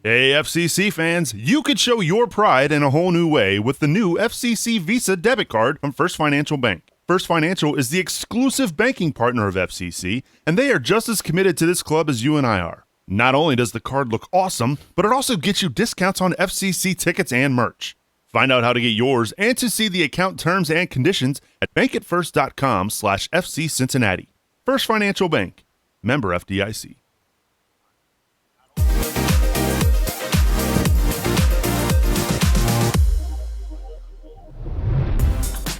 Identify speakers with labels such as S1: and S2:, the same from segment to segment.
S1: Hey, FCC fans, you could show your pride in a whole new way with the new FCC Visa debit card from First Financial Bank. First Financial is the exclusive banking partner of FCC, and they are just as committed to this club as you and I are. Not only does the card look awesome, but it also gets you discounts on FCC tickets and merch. Find out how to get yours and to see the account terms and conditions at bankatfirst.com/FC Cincinnati. First Financial Bank, member FDIC.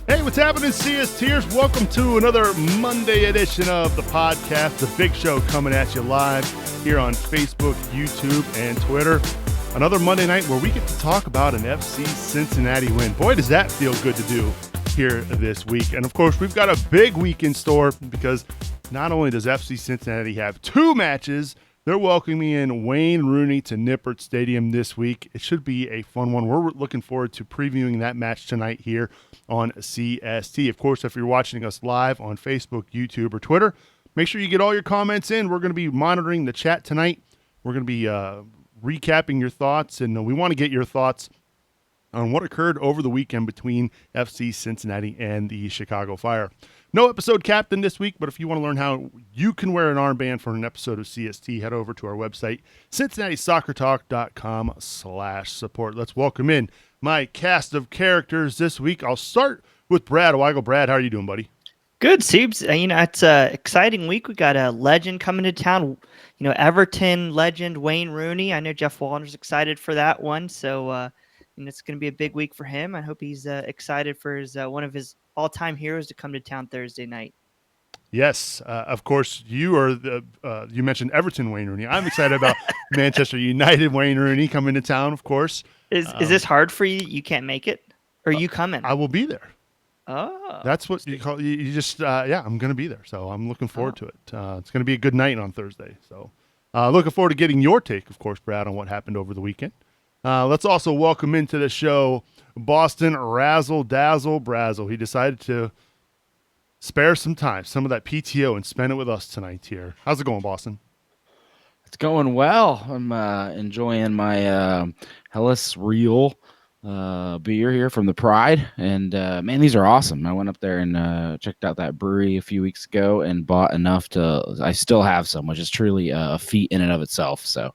S1: Hey, what's happening, CSTers? Welcome to another Monday edition of the podcast, The Big Show, coming at you live here on Facebook, YouTube, and Twitter. Another Monday night where we get to talk about an FC Cincinnati win. Boy, does that feel good to do here this week. And, of course, we've got a big week in store because not only does FC Cincinnati have two matches, they're welcoming in Wayne Rooney to Nippert Stadium this week. It should be a fun one. We're looking forward to previewing that match tonight here on CST. Of course, if you're watching us live on Facebook, YouTube, or Twitter, make sure you get all your comments in. We're going to be monitoring the chat tonight. We're going to be recapping your thoughts, and we want to get your thoughts on what occurred over the weekend between FC Cincinnati and the Chicago Fire. No episode captain this week, but if you want to learn how you can wear an armband for an episode of CST, head over to our website, CincinnatiSoccerTalk.com/support. Let's welcome in my cast of characters this week. I'll start with Brad Weigel. Brad, how are you doing, buddy?
S2: Good, Siebes. It's an exciting week. We got a legend coming to town. Everton legend Wayne Rooney. I know Jeff Wallner's excited for that one. So, it's going to be a big week for him. I hope he's excited for his one of his all-time heroes to come to town Thursday night.
S1: Yes, of course. You are you mentioned Everton Wayne Rooney. I'm excited about Manchester United Wayne Rooney coming to town. Of course.
S2: Is this hard for you? You can't make it, or are you coming?
S1: I will be there.
S2: Oh,
S1: that's what you call. You just I'm going to be there, so I'm looking forward to it. It's going to be a good night on Thursday. So, looking forward to getting your take, of course, Brad, on what happened over the weekend. Let's also welcome into the show Boston Razzle Dazzle Brazzle. He decided to spare some time, some of that PTO, and spend it with us tonight here. How's it going, Boston?
S3: It's going well. I'm enjoying my Hellas Real beer here from the Pride. And, man, these are awesome. I went up there and checked out that brewery a few weeks ago and bought enough I still have some, which is truly a feat in and of itself. So.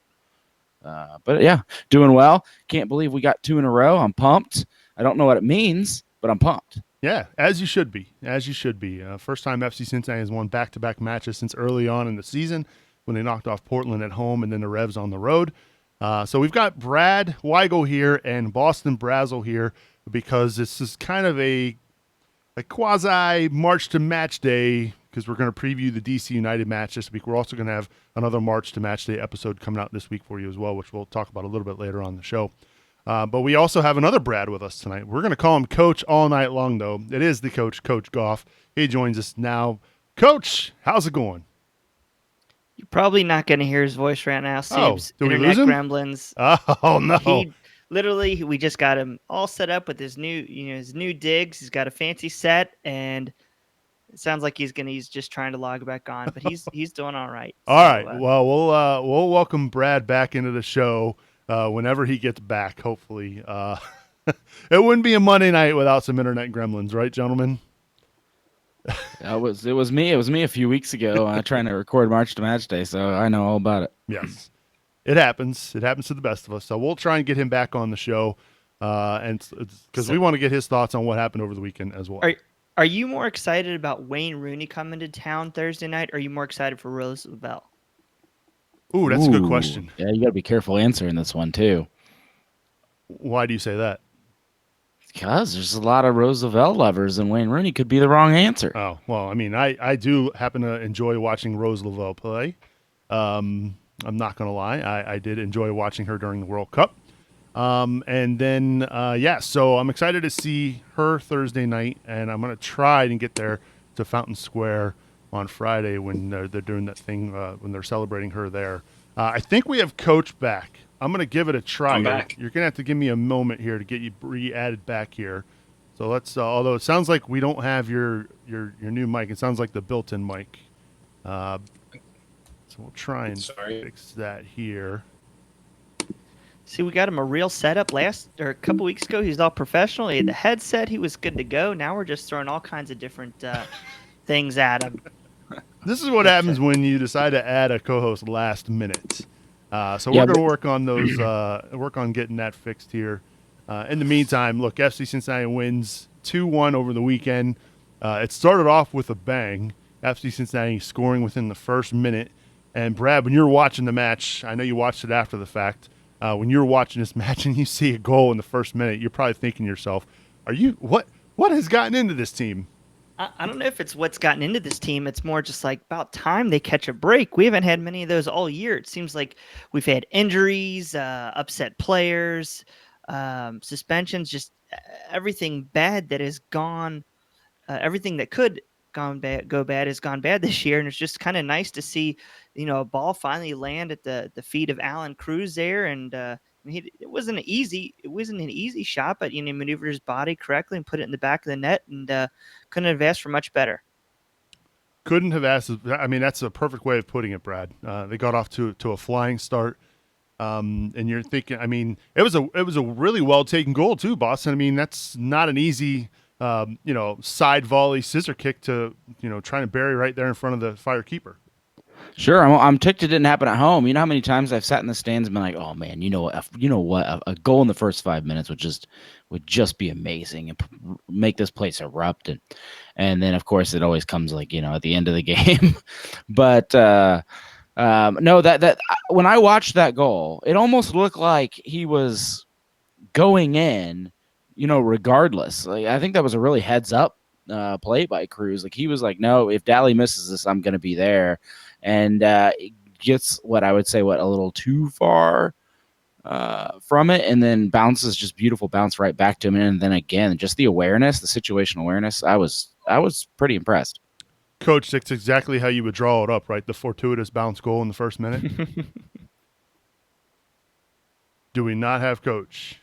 S3: But yeah, doing well. Can't believe we got 2 in a row. I'm pumped. I don't know what it means, but I'm pumped.
S1: Yeah, as you should be. As you should be. First time FC Cincinnati has won back-to-back matches since early on in the season when they knocked off Portland at home and then the Revs on the road. So we've got Brad Weigel here and Boston Brazzle here because this is kind of a quasi March to match day because we're going to preview the DC United match this week. We're also going to have another March to match day episode coming out this week for you as well, which we'll talk about a little bit later on the show. But we also have another Brad with us tonight. We're going to call him Coach all night long, though. It is the Coach, Coach Goff. He joins us now. Coach, how's it going?
S2: You're probably not going to hear his voice right now.
S1: Did we lose him?
S2: Gremlins.
S1: Oh, no.
S2: We just got him all set up with his new digs. He's got a fancy set, and it sounds like he's just trying to log back on, but he's doing all right.
S1: All right. Well, we'll welcome Brad back into the show whenever he gets back. Hopefully, it wouldn't be a Monday night without some internet gremlins, right, gentlemen?
S3: It was me. It was me a few weeks ago trying to record March to Match Day, so I know all about it.
S1: Yes. It happens. It happens to the best of us. So we'll try and get him back on the show, and because we want to get his thoughts on what happened over the weekend as well.
S2: Are you more excited about Wayne Rooney coming to town Thursday night, or are you more excited for Rose Lavelle?
S1: Ooh, that's a good question.
S3: Yeah, you got to be careful answering this one too.
S1: Why do you say that?
S3: Because there's a lot of Rose Lavelle lovers, and Wayne Rooney could be the wrong answer.
S1: Oh, well, I mean, I do happen to enjoy watching Rose Lavelle play. I'm not going to lie. I did enjoy watching her during the World Cup. And then, so I'm excited to see her Thursday night, and I'm going to try and get there to Fountain Square on Friday when they're doing that thing, when they're celebrating her there. I think we have Coach back. I'm going to give it a try.
S4: I'm back.
S1: You're going to have to give me a moment here to get you re-added back here. So let's, although it sounds like we don't have your new mic, it sounds like the built-in mic. So we'll try and fix that here.
S2: See, we got him a real setup a couple weeks ago. He was all professional. He had the headset. He was good to go. Now we're just throwing all kinds of different things at him.
S1: This is what happens when you decide to add a co-host last minute. So we're going to work on those, work on getting that fixed here. In the meantime, look, FC Cincinnati wins 2-1 over the weekend. It started off with a bang. FC Cincinnati scoring within the first minute. And Brad, when you're watching the match, I know you watched it after the fact. When you're watching this match and you see a goal in the first minute, you're probably thinking to yourself, what has gotten into this team?
S2: I don't know if it's what's gotten into this team. It's more just like about time they catch a break. We haven't had many of those all year. It seems like we've had injuries, upset players, suspensions, just everything bad that has gone, everything that could go bad has gone bad this year. And it's just kind of nice to see, a ball finally land at the feet of Alan Cruz there. And it wasn't an easy shot, but he maneuvered his body correctly and put it in the back of the net, and couldn't have asked for much better.
S1: Couldn't have asked. I mean, that's a perfect way of putting it, Brad. They got off to a flying start, and you're thinking. I mean, it was a really well taken goal too, Boston. I mean, that's not an easy, side volley scissor kick to trying to bury right there in front of the Fire keeper.
S3: Sure, I'm ticked it didn't happen at home. You know how many times I've sat in the stands and been like, "Oh man, you know what? A goal in the first 5 minutes would just be amazing and make this place erupt." And then of course it always comes like at the end of the game. But no, that when I watched that goal, it almost looked like he was going in, regardless. Like I think that was a really heads up play by Cruz. Like he was like, no, if Daly misses this, I'm going to be there. And it gets what I would say, a little too far from it, and then bounces just beautiful bounce right back to him. And then again, just the awareness, the situational awareness. I was pretty impressed.
S1: Coach, that's exactly how you would draw it up, right? The fortuitous bounce goal in the first minute. Do we not have Coach?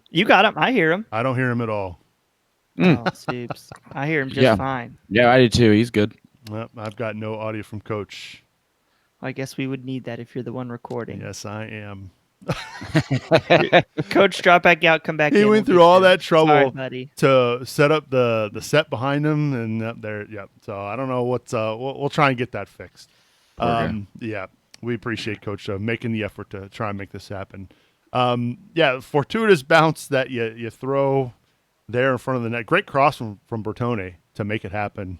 S2: You got him. I hear him.
S1: I don't hear him at all.
S2: Oh, Soups. I hear him just fine.
S3: Yeah, I do too. He's good.
S1: Well, I've got no audio from Coach.
S2: I guess we would need that if you're the one recording.
S1: Yes, I am.
S2: Coach, drop back out, come back in.
S1: He went through all that trouble
S2: buddy.
S1: to set up the set behind him, and up there, yep. So I don't know what's. We'll try and get that fixed. Yeah, we appreciate Coach making the effort to try and make this happen. Fortuitous bounce that you throw there in front of the net. Great cross from Bertone to make it happen.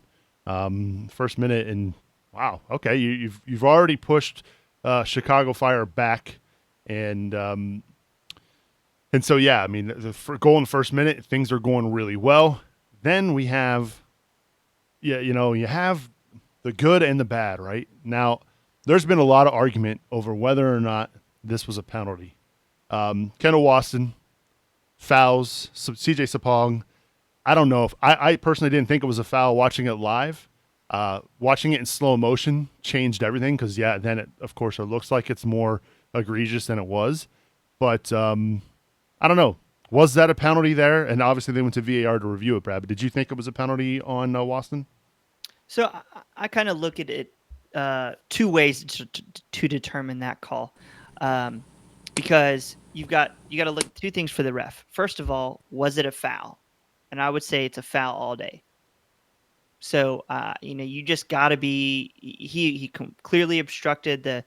S1: First minute, and wow, okay, you've already pushed Chicago Fire back, and so yeah, I mean the goal in the first minute, things are going really well. Then we have, you have the good and the bad, right? Now, there's been a lot of argument over whether or not this was a penalty. Kendall Waston fouls CJ Sapong. I don't know if I personally didn't think it was a foul watching it live. Watching it in slow motion changed everything because, then it looks like it's more egregious than it was. But I don't know. Was that a penalty there? And obviously they went to VAR to review it, Brad. But did you think it was a penalty on Waston?
S2: So I kind of look at it two ways to determine that call. Because you got to look at two things for the ref. First of all, was it a foul? And I would say it's a foul all day. So you just got to be. He clearly obstructed the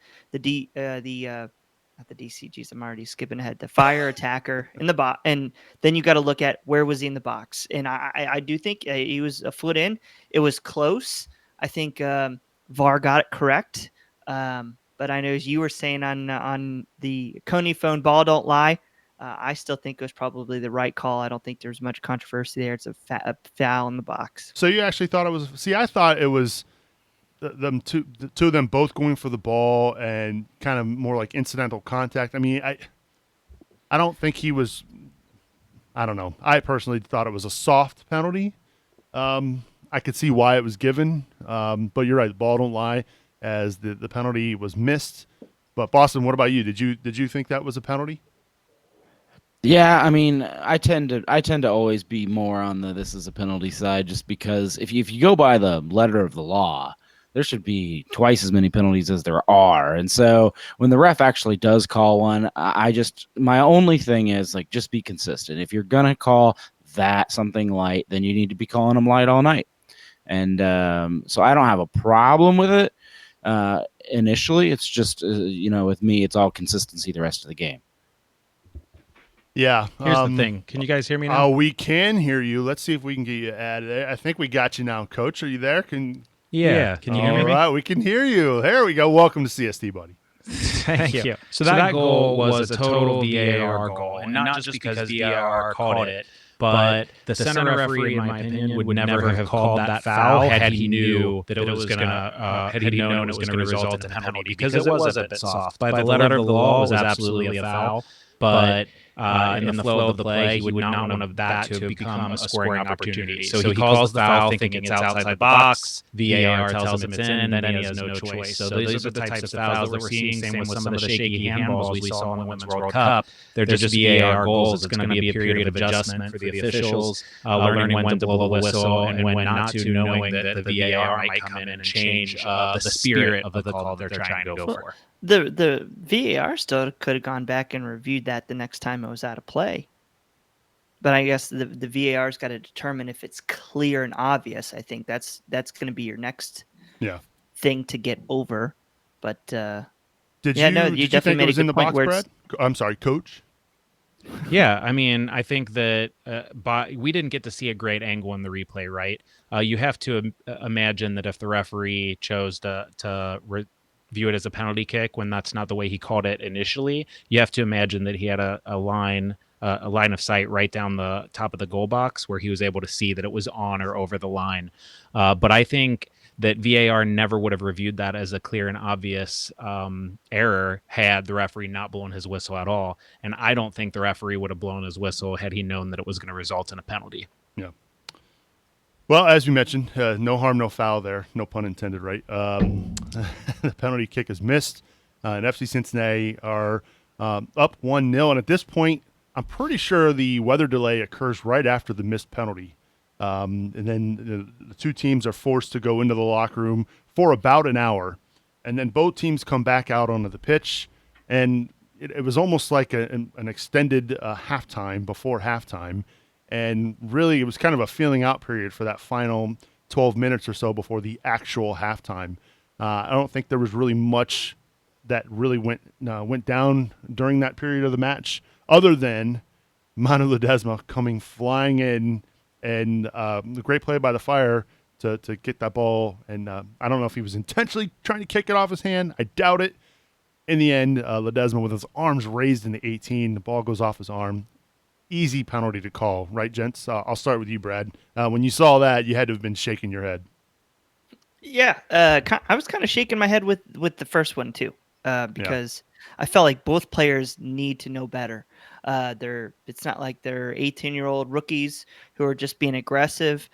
S2: not the DCGs. I'm already skipping ahead. The fire attacker in the box, and then you got to look at where was he in the box. And I do think he was a foot in. It was close. I think VAR got it correct. But I know as you were saying on the Coney phone, ball don't lie. I still think it was probably the right call. I don't think there's much controversy there. It's a foul in the box.
S1: So you actually thought it was? See, I thought it was the two of them both going for the ball and kind of more like incidental contact. I mean, I don't think he was. I don't know. I personally thought it was a soft penalty. I could see why it was given, but you're right. The ball don't lie. As the penalty was missed. But Boston, what about you? Did you think that was a penalty?
S3: Yeah, I mean, I tend to always be more on the this is a penalty side, just because if you go by the letter of the law, there should be twice as many penalties as there are. And so when the ref actually does call one, my only thing is like, just be consistent. If you're going to call that something light, then you need to be calling them light all night. And so I don't have a problem with it. Initially, it's just, with me, it's all consistency the rest of the game.
S1: Yeah.
S4: Here's the thing. Can you guys hear me now?
S1: We can hear you. Let's see if we can get you added. I think we got you now, Coach. Are you there?
S4: Yeah. Can you hear me?
S1: All right, we can hear you. There we go. Welcome to CST, buddy.
S4: Thank you. So that goal was a total VAR goal, and not just because VAR called it, but the center referee, in my opinion, would never have called that foul had he knew that it was gonna had he known it was going to result in a penalty, because it was a bit soft. By the letter of the law, it was absolutely a foul, but in the flow of the play, he would not want that to become a scoring opportunity. So he calls the foul thinking it's outside the box. VAR tells him it's in, and then he has no choice. So these are the types of fouls that we're seeing. Same with some of the shaky handballs we saw in the Women's World Cup. They're just VAR goals. It's going to be a period of adjustment for the officials, learning when to blow the whistle and when not to, knowing that the VAR might come in and change the spirit of the call that they're trying to go for.
S2: The VAR still could have gone back and reviewed that the next time it was out of play. But I guess the VAR's got to determine if it's clear and obvious. I think that's going to be your next thing to get over. But
S1: did you definitely think it was in the box, Brad? I'm sorry, Coach.
S4: Yeah, I mean, I think that we didn't get to see a great angle in the replay, right? You have to imagine that if the referee chose to view it as a penalty kick when that's not the way he called it initially, you have to imagine that he had a line of sight right down the top of the goal box where he was able to see that it was on or over the line. But I think that VAR never would have reviewed that as a clear and obvious error had the referee not blown his whistle at all. And I don't think the referee would have blown his whistle had he known that it was going to result in a penalty.
S1: Yeah. Well, as we mentioned, no harm, no foul there. No pun intended, right? The penalty kick is missed. And FC Cincinnati are up 1-0. And at this point, I'm pretty sure the weather delay occurs right after the missed penalty. And then the two teams are forced to go into the locker room for about an hour. And then both teams come back out onto the pitch. And it was almost like an extended halftime before halftime. And really, it was kind of a feeling out period for that final 12 minutes or so before the actual halftime. I don't think there was really much that really went down during that period of the match, other than Manu Ledesma coming flying in and the great play by the Fire to get that ball. And I don't know if he was intentionally trying to kick it off his hand. I doubt it. In the end, Ledesma with his arms raised in the 18, the ball goes off his arm. Easy penalty to call, right, gents? I'll start with you, Brad. When you saw that, you had to have been shaking your head.
S2: Yeah, I was kind of shaking my head with the first one too, because I felt like both players need to know better. It's not like they're 18-year-old rookies who are just being aggressive.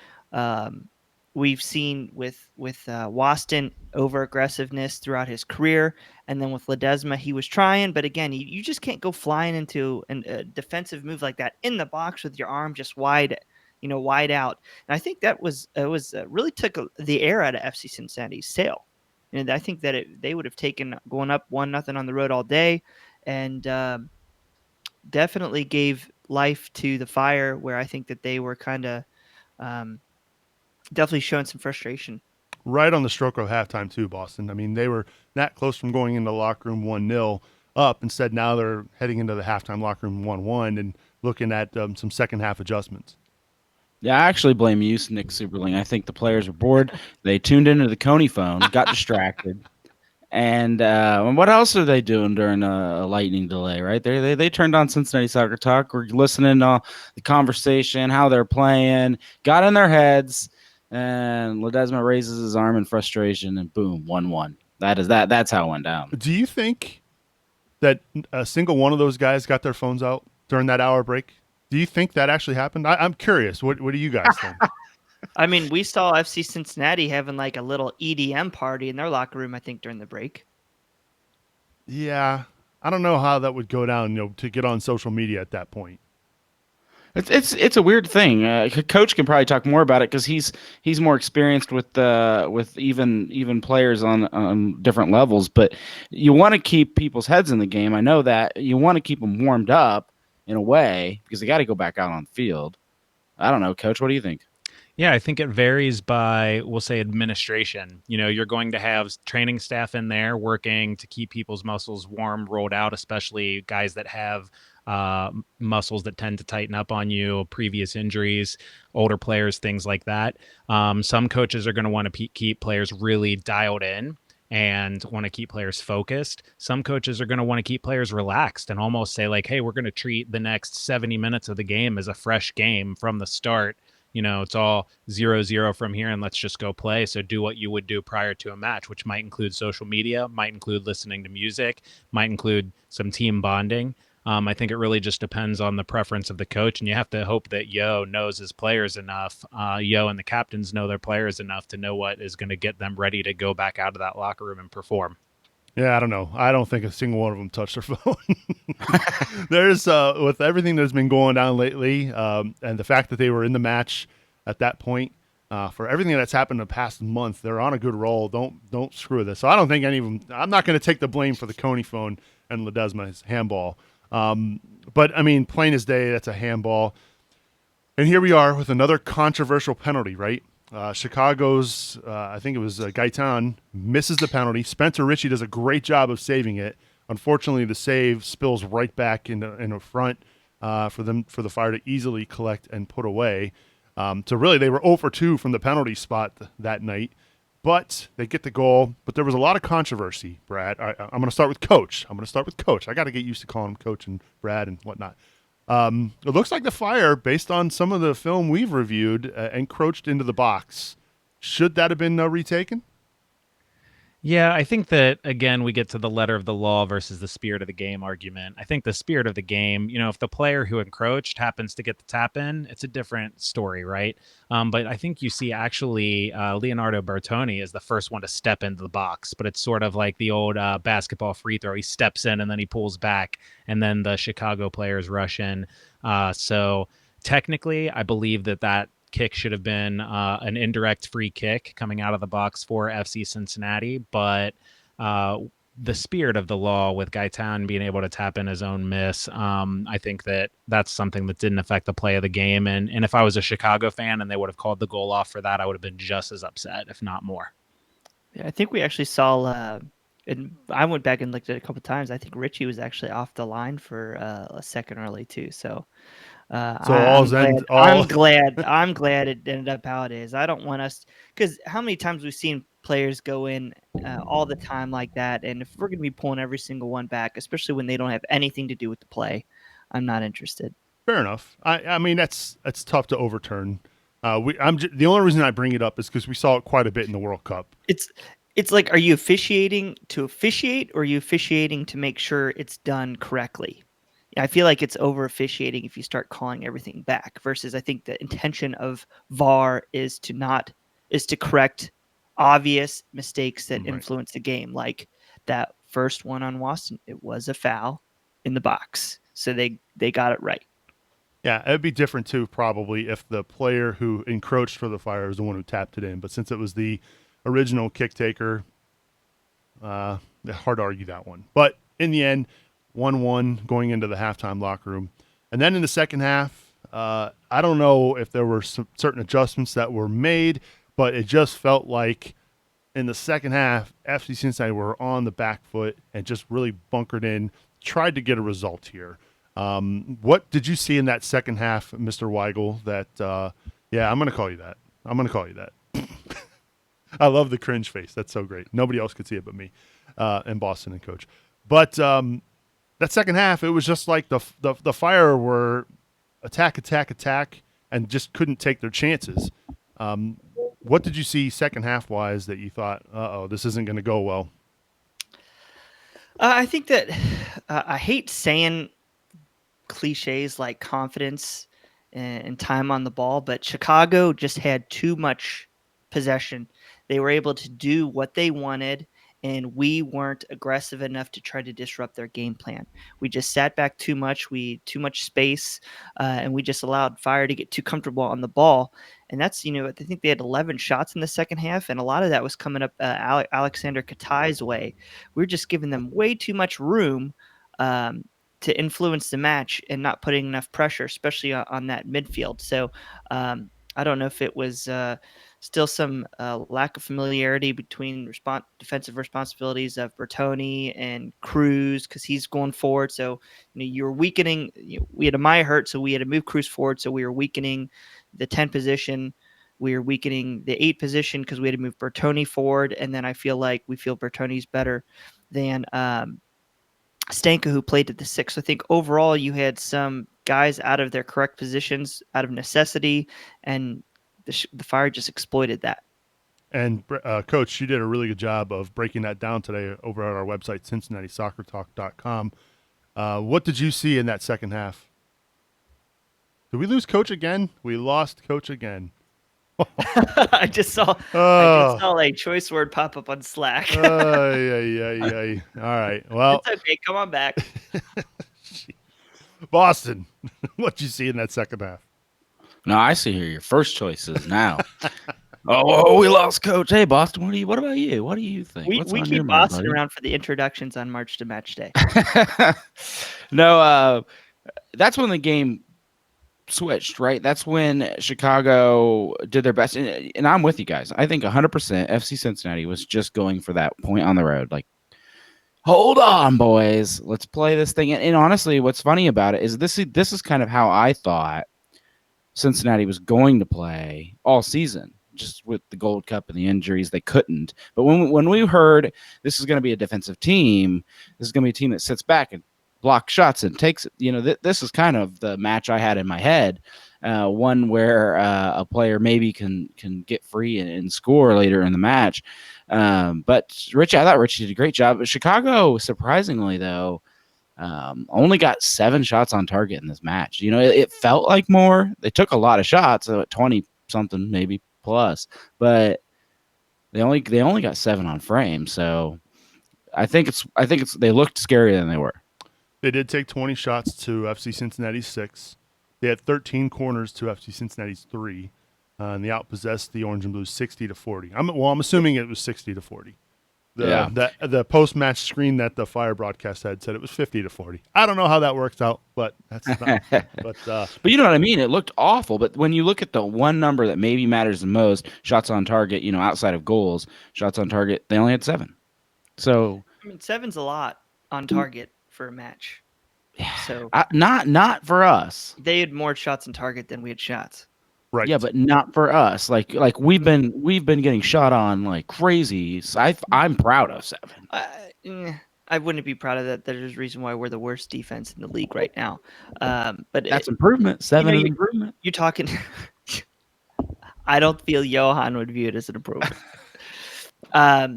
S2: We've seen with Waston over aggressiveness throughout his career, and then with Ledesma, he was trying, but again, you just can't go flying into a defensive move like that in the box with your arm just wide out. And I think that was really took the air out of FC Cincinnati's sail. And I think that they would have taken going up 1-0 on the road all day, and definitely gave life to the Fire, where I think that they were kind of definitely showing some frustration.
S1: Right on the stroke of halftime too, Boston. I mean, they were that close from going into the locker room 1-0 up. Instead, now they're heading into the halftime locker room 1-1 and looking at some second half adjustments.
S3: Yeah, I actually blame you, Nick Superling. I think the players were bored. They tuned into the Coney phone, got distracted. And what else are they doing during a lightning delay, right? They turned on Cincinnati Soccer Talk. We're listening to the conversation, how they're playing, got in their heads, and Ledesma raises his arm in frustration, and boom, 1-1. That's how it went down.
S1: Do you think that a single one of those guys got their phones out during that hour break? Do you think that actually happened? I'm curious. What do you guys think?
S2: I mean, we saw FC Cincinnati having like a little EDM party in their locker room, I think, during the break.
S1: Yeah, I don't know how that would go down, to get on social media at that point.
S3: It's a weird thing. Coach can probably talk more about it because he's more experienced with even players on different levels. But you want to keep people's heads in the game. I know that you want to keep them warmed up in a way because they got to go back out on the field. I don't know, Coach. What do you think?
S4: Yeah, I think it varies by, we'll say, administration. You're going to have training staff in there working to keep people's muscles warm, rolled out, especially guys that have muscles that tend to tighten up on you, previous injuries, older players, things like that. Some coaches are going to want to keep players really dialed in and want to keep players focused. Some coaches are going to want to keep players relaxed and almost say like, hey, we're going to treat the next 70 minutes of the game as a fresh game from the start. It's all 0-0 from here and let's just go play. So do what you would do prior to a match, which might include social media, might include listening to music, might include some team bonding. I think it really just depends on the preference of the coach, and you have to hope that Yo knows his players enough. Yo and the captains know their players enough to know what is going to get them ready to go back out of that locker room and perform.
S1: Yeah, I don't know. I don't think a single one of them touched their phone. There's with everything that's been going down lately, and the fact that they were in the match at that point, for everything that's happened in the past month, they're on a good roll. Don't screw this. So I don't think any of them. I'm not going to take the blame for the Coney phone and Ledesma's handball. But I mean, plain as day, that's a handball. And here we are with another controversial penalty, right? Chicago's, I think it was Gaitan, misses the penalty. Spencer Ritchie does a great job of saving it. Unfortunately, the save spills right back in the front for the Fire to easily collect and put away. So really, they were 0 for 2 from the penalty spot that night. But they get the goal. But there was a lot of controversy, Brad. I'm going to start with Coach. I got to get used to calling him Coach and Brad and whatnot. It looks like the Fire, based on some of the film we've reviewed, encroached into the box. Should that have been retaken?
S4: Yeah, I think that, again, we get to the letter of the law versus the spirit of the game argument. I think the spirit of the game, if the player who encroached happens to get the tap in, it's a different story, right? But I think you see actually Leonardo Bertoni is the first one to step into the box, but it's sort of like the old basketball free throw. He steps in and then he pulls back, and then the Chicago players rush in. So technically, I believe that kick should have been an indirect free kick coming out of the box for FC Cincinnati, but the spirit of the law with Gaitan being able to tap in his own miss, I think that's something that didn't affect the play of the game. And if I was a Chicago fan and they would have called the goal off for that, I would have been just as upset, if not more.
S2: Yeah, I think we actually saw, and I went back and looked at it a couple of times. I think Ritchie was actually off the line for a second early too. So I'm glad it ended up how it is. I don't want us, because how many times we've seen players go in all the time like that, and if we're going to be pulling every single one back, especially when they don't have anything to do with the play, I'm not interested.
S1: Fair enough. I mean, that's tough to overturn. The only reason I bring it up is because we saw it quite a bit in the World Cup.
S2: It's like, are you officiating to officiate, or are you officiating to make sure it's done correctly? I feel like it's over officiating if you start calling everything back, versus I think the intention of VAR is to correct obvious mistakes that influence the game. Like that first one on Waston, it was a foul in the box. So they got it right.
S1: Yeah, it'd be different too, probably, if the player who encroached for the Fire is the one who tapped it in. But since it was the original kick taker, hard to argue that one. But in the end, 1-1 going into the halftime locker room. And then in the second half, I don't know if there were some certain adjustments that were made, but it just felt like in the second half, FC Cincinnati were on the back foot and just really bunkered in, tried to get a result here. What did you see in that second half, Mr. Weigel, that, yeah, I'm going to call you that. I love the cringe face. That's so great. Nobody else could see it but me and Boston and Coach. But that second half, it was just like the Fire were attack, and just couldn't take their chances. What did you see second half wise that you thought, this isn't going to go well?
S2: I think that I hate saying cliches like confidence and time on the ball, but Chicago just had too much possession. They were able to do what they wanted and we weren't aggressive enough to try to disrupt their game plan. We just sat back too much. We too much space, and we just allowed Fire to get too comfortable on the ball. And that's, I think they had 11 shots in the second half, and a lot of that was coming up Alexander Katai's way. We were just giving them way too much room to influence the match and not putting enough pressure, especially on that midfield. So I don't know if it was still some lack of familiarity between defensive responsibilities of Bertoni and Cruz, because he's going forward. So you're weakening. We had a Maya hurt, so we had to move Cruz forward. So we were weakening the 10 position. We were weakening the 8 position because we had to move Bertoni forward. And then I feel Bertoni's better than Stanka, who played at the 6. So I think overall you had some guys out of their correct positions out of necessity, and the Fire just exploited that.
S1: And Coach, you did a really good job of breaking that down today over at our website, CincinnatiSoccerTalk.com. What did you see in that second half? Did we lose Coach again? We lost Coach again.
S2: I just saw a choice word pop up on Slack.
S1: All right. Well,
S2: it's okay. Come on back.
S1: Boston, what'd you see in that second half?
S3: No, I see here your first choices now. Oh, we lost Coach. Hey, Boston, what about you? What do you think?
S2: We keep Boston around for the introductions on March to Match Day.
S3: No, that's when the game switched, right? That's when Chicago did their best. And I'm with you guys. I think 100% FC Cincinnati was just going for that point on the road. Like, hold on, boys. Let's play this thing. And honestly, what's funny about it is this is kind of how I thought Cincinnati was going to play all season. Just with the Gold Cup and the injuries, they couldn't. But when we heard this is going to be a defensive team, this is going to be a team that sits back and block shots and takes it. This is kind of the match I had in my head, one where a player maybe can get free and score later in the match. But Richie, I thought Richie did a great job. But Chicago, surprisingly though, only got 7 shots on target in this match. It felt like more. They took a lot of shots, 20 something maybe plus, but they only got 7 on frame. So I think they looked scarier than they were.
S1: They did take 20 shots to FC Cincinnati's 6. They had 13 corners to FC Cincinnati's 3. And they outpossessed the Orange and Blues 60-40. I'm assuming it was 60-40. The post-match screen that the Fire broadcast had said it was 50-40. I don't know how that works out, but that's not. But
S3: you know what I mean? It looked awful, but when you look at the one number that maybe matters the most, shots on target, outside of goals, shots on target, they only had 7. So
S2: 7's a lot on target for a match. So
S3: not for us.
S2: They had more shots on target than we had shots.
S1: Right.
S3: Yeah, but not for us. Like we've been getting shot on like crazy. So I'm proud of 7.
S2: I wouldn't be proud of that. There's a reason why we're the worst defense in the league right now. But
S3: that's improvement. 7 is improvement.
S2: You're talking. I don't feel Johan would view it as an improvement. I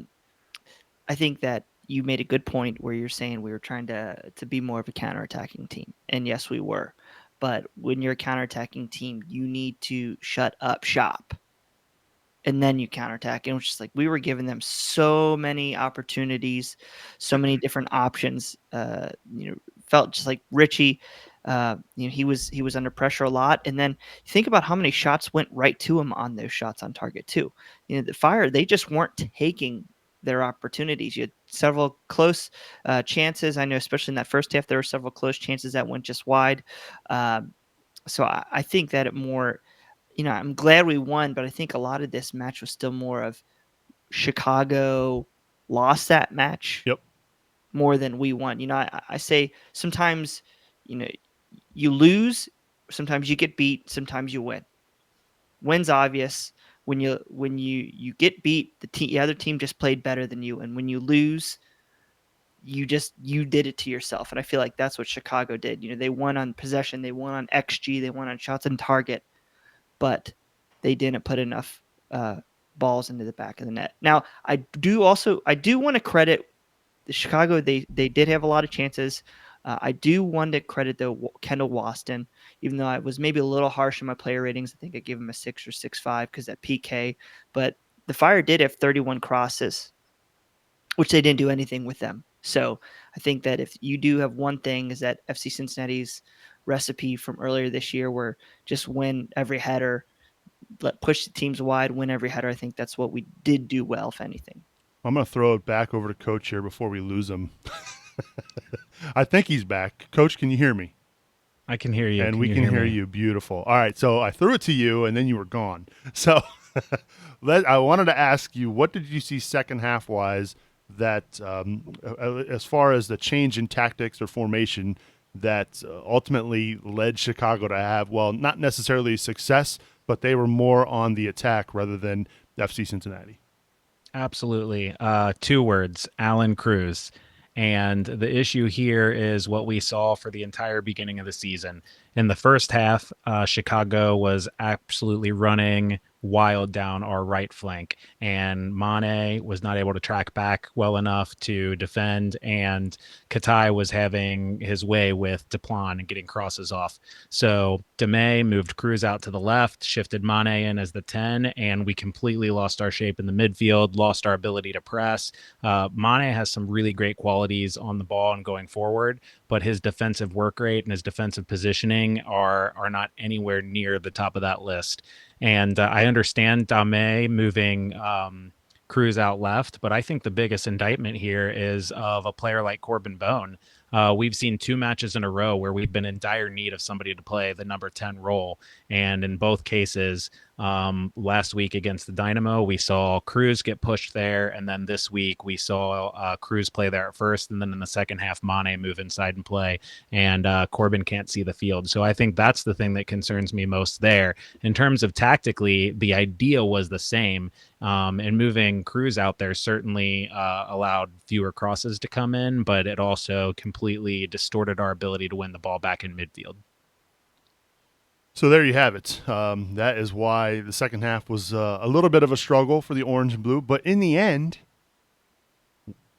S2: think that you made a good point where you're saying we were trying to be more of a counterattacking team. And yes, we were. But when you're a counterattacking team, you need to shut up shop. And then you counterattack. And it was just like we were giving them so many opportunities, so many different options. Felt just like Richie, he was under pressure a lot. And then think about how many shots went right to him on those shots on target too. The Fire, they just weren't taking their opportunities. You had several close chances. I know, especially in that first half, there were several close chances that went just wide. So I think that I'm glad we won, but I think a lot of this match was still more of Chicago lost that match.
S1: Yep.
S2: More than we won. I say sometimes, you lose, sometimes you get beat, sometimes you win. Win's obvious. When you get beat, the other team just played better than you, and when you lose, you did it to yourself. And I feel like that's what Chicago did. They won on possession, they won on XG, they won on shots on target, but they didn't put enough balls into the back of the net. Now, I do want to credit the Chicago. They did have a lot of chances. I do want to credit Kendall Waston, even though I was maybe a little harsh in my player ratings. I think I gave him a 6 or 6.5 because that PK. But the Fire did have 31 crosses. which they didn't do anything with them. So I think that if you do have one thing, is that FC Cincinnati's recipe from earlier this year, where just win every header, push the teams wide, win every header. I think that's what we did do well, if anything.
S1: I'm going to throw it back over to Coach here before we lose him. I think he's back. Coach, can you hear me?
S4: I can hear you.
S1: And we can hear you. Beautiful. All right. So I threw it to you, and then you were gone. So I wanted to ask you, what did you see second half wise that as far as the change in tactics or formation that ultimately led Chicago to have, well, not necessarily success, but they were more on the attack rather than FC Cincinnati?
S4: Absolutely. 2 words, Alan Cruz. And the issue here is what we saw for the entire beginning of the season. In the first half, Chicago was absolutely running wild down our right flank, and Mane was not able to track back well enough to defend, and Katai was having his way with Duplan and getting crosses off. So Demay moved Cruz out to the left, shifted Mane in as the 10, and we completely lost our shape in the midfield, lost our ability to press. Mane has some really great qualities on the ball and going forward, but his defensive work rate and his defensive positioning are not anywhere near the top of that list. And I understand Dame moving Cruz out left, but I think the biggest indictment here is of a player like Corbin Bone. We've seen 2 matches in a row where we've been in dire need of somebody to play the number 10 role. And in both cases, last week against the Dynamo, we saw Cruz get pushed there. And then this week we saw Cruz play there at first. And then in the second half, Mane move inside and play. And Corbin can't see the field. So I think that's the thing that concerns me most there. In terms of tactically, the idea was the same. And moving Cruz out there certainly allowed fewer crosses to come in, but it also completely distorted our ability to win the ball back in midfield.
S1: So there you have it. That is why the second half was a little bit of a struggle for the orange and blue. But in the end,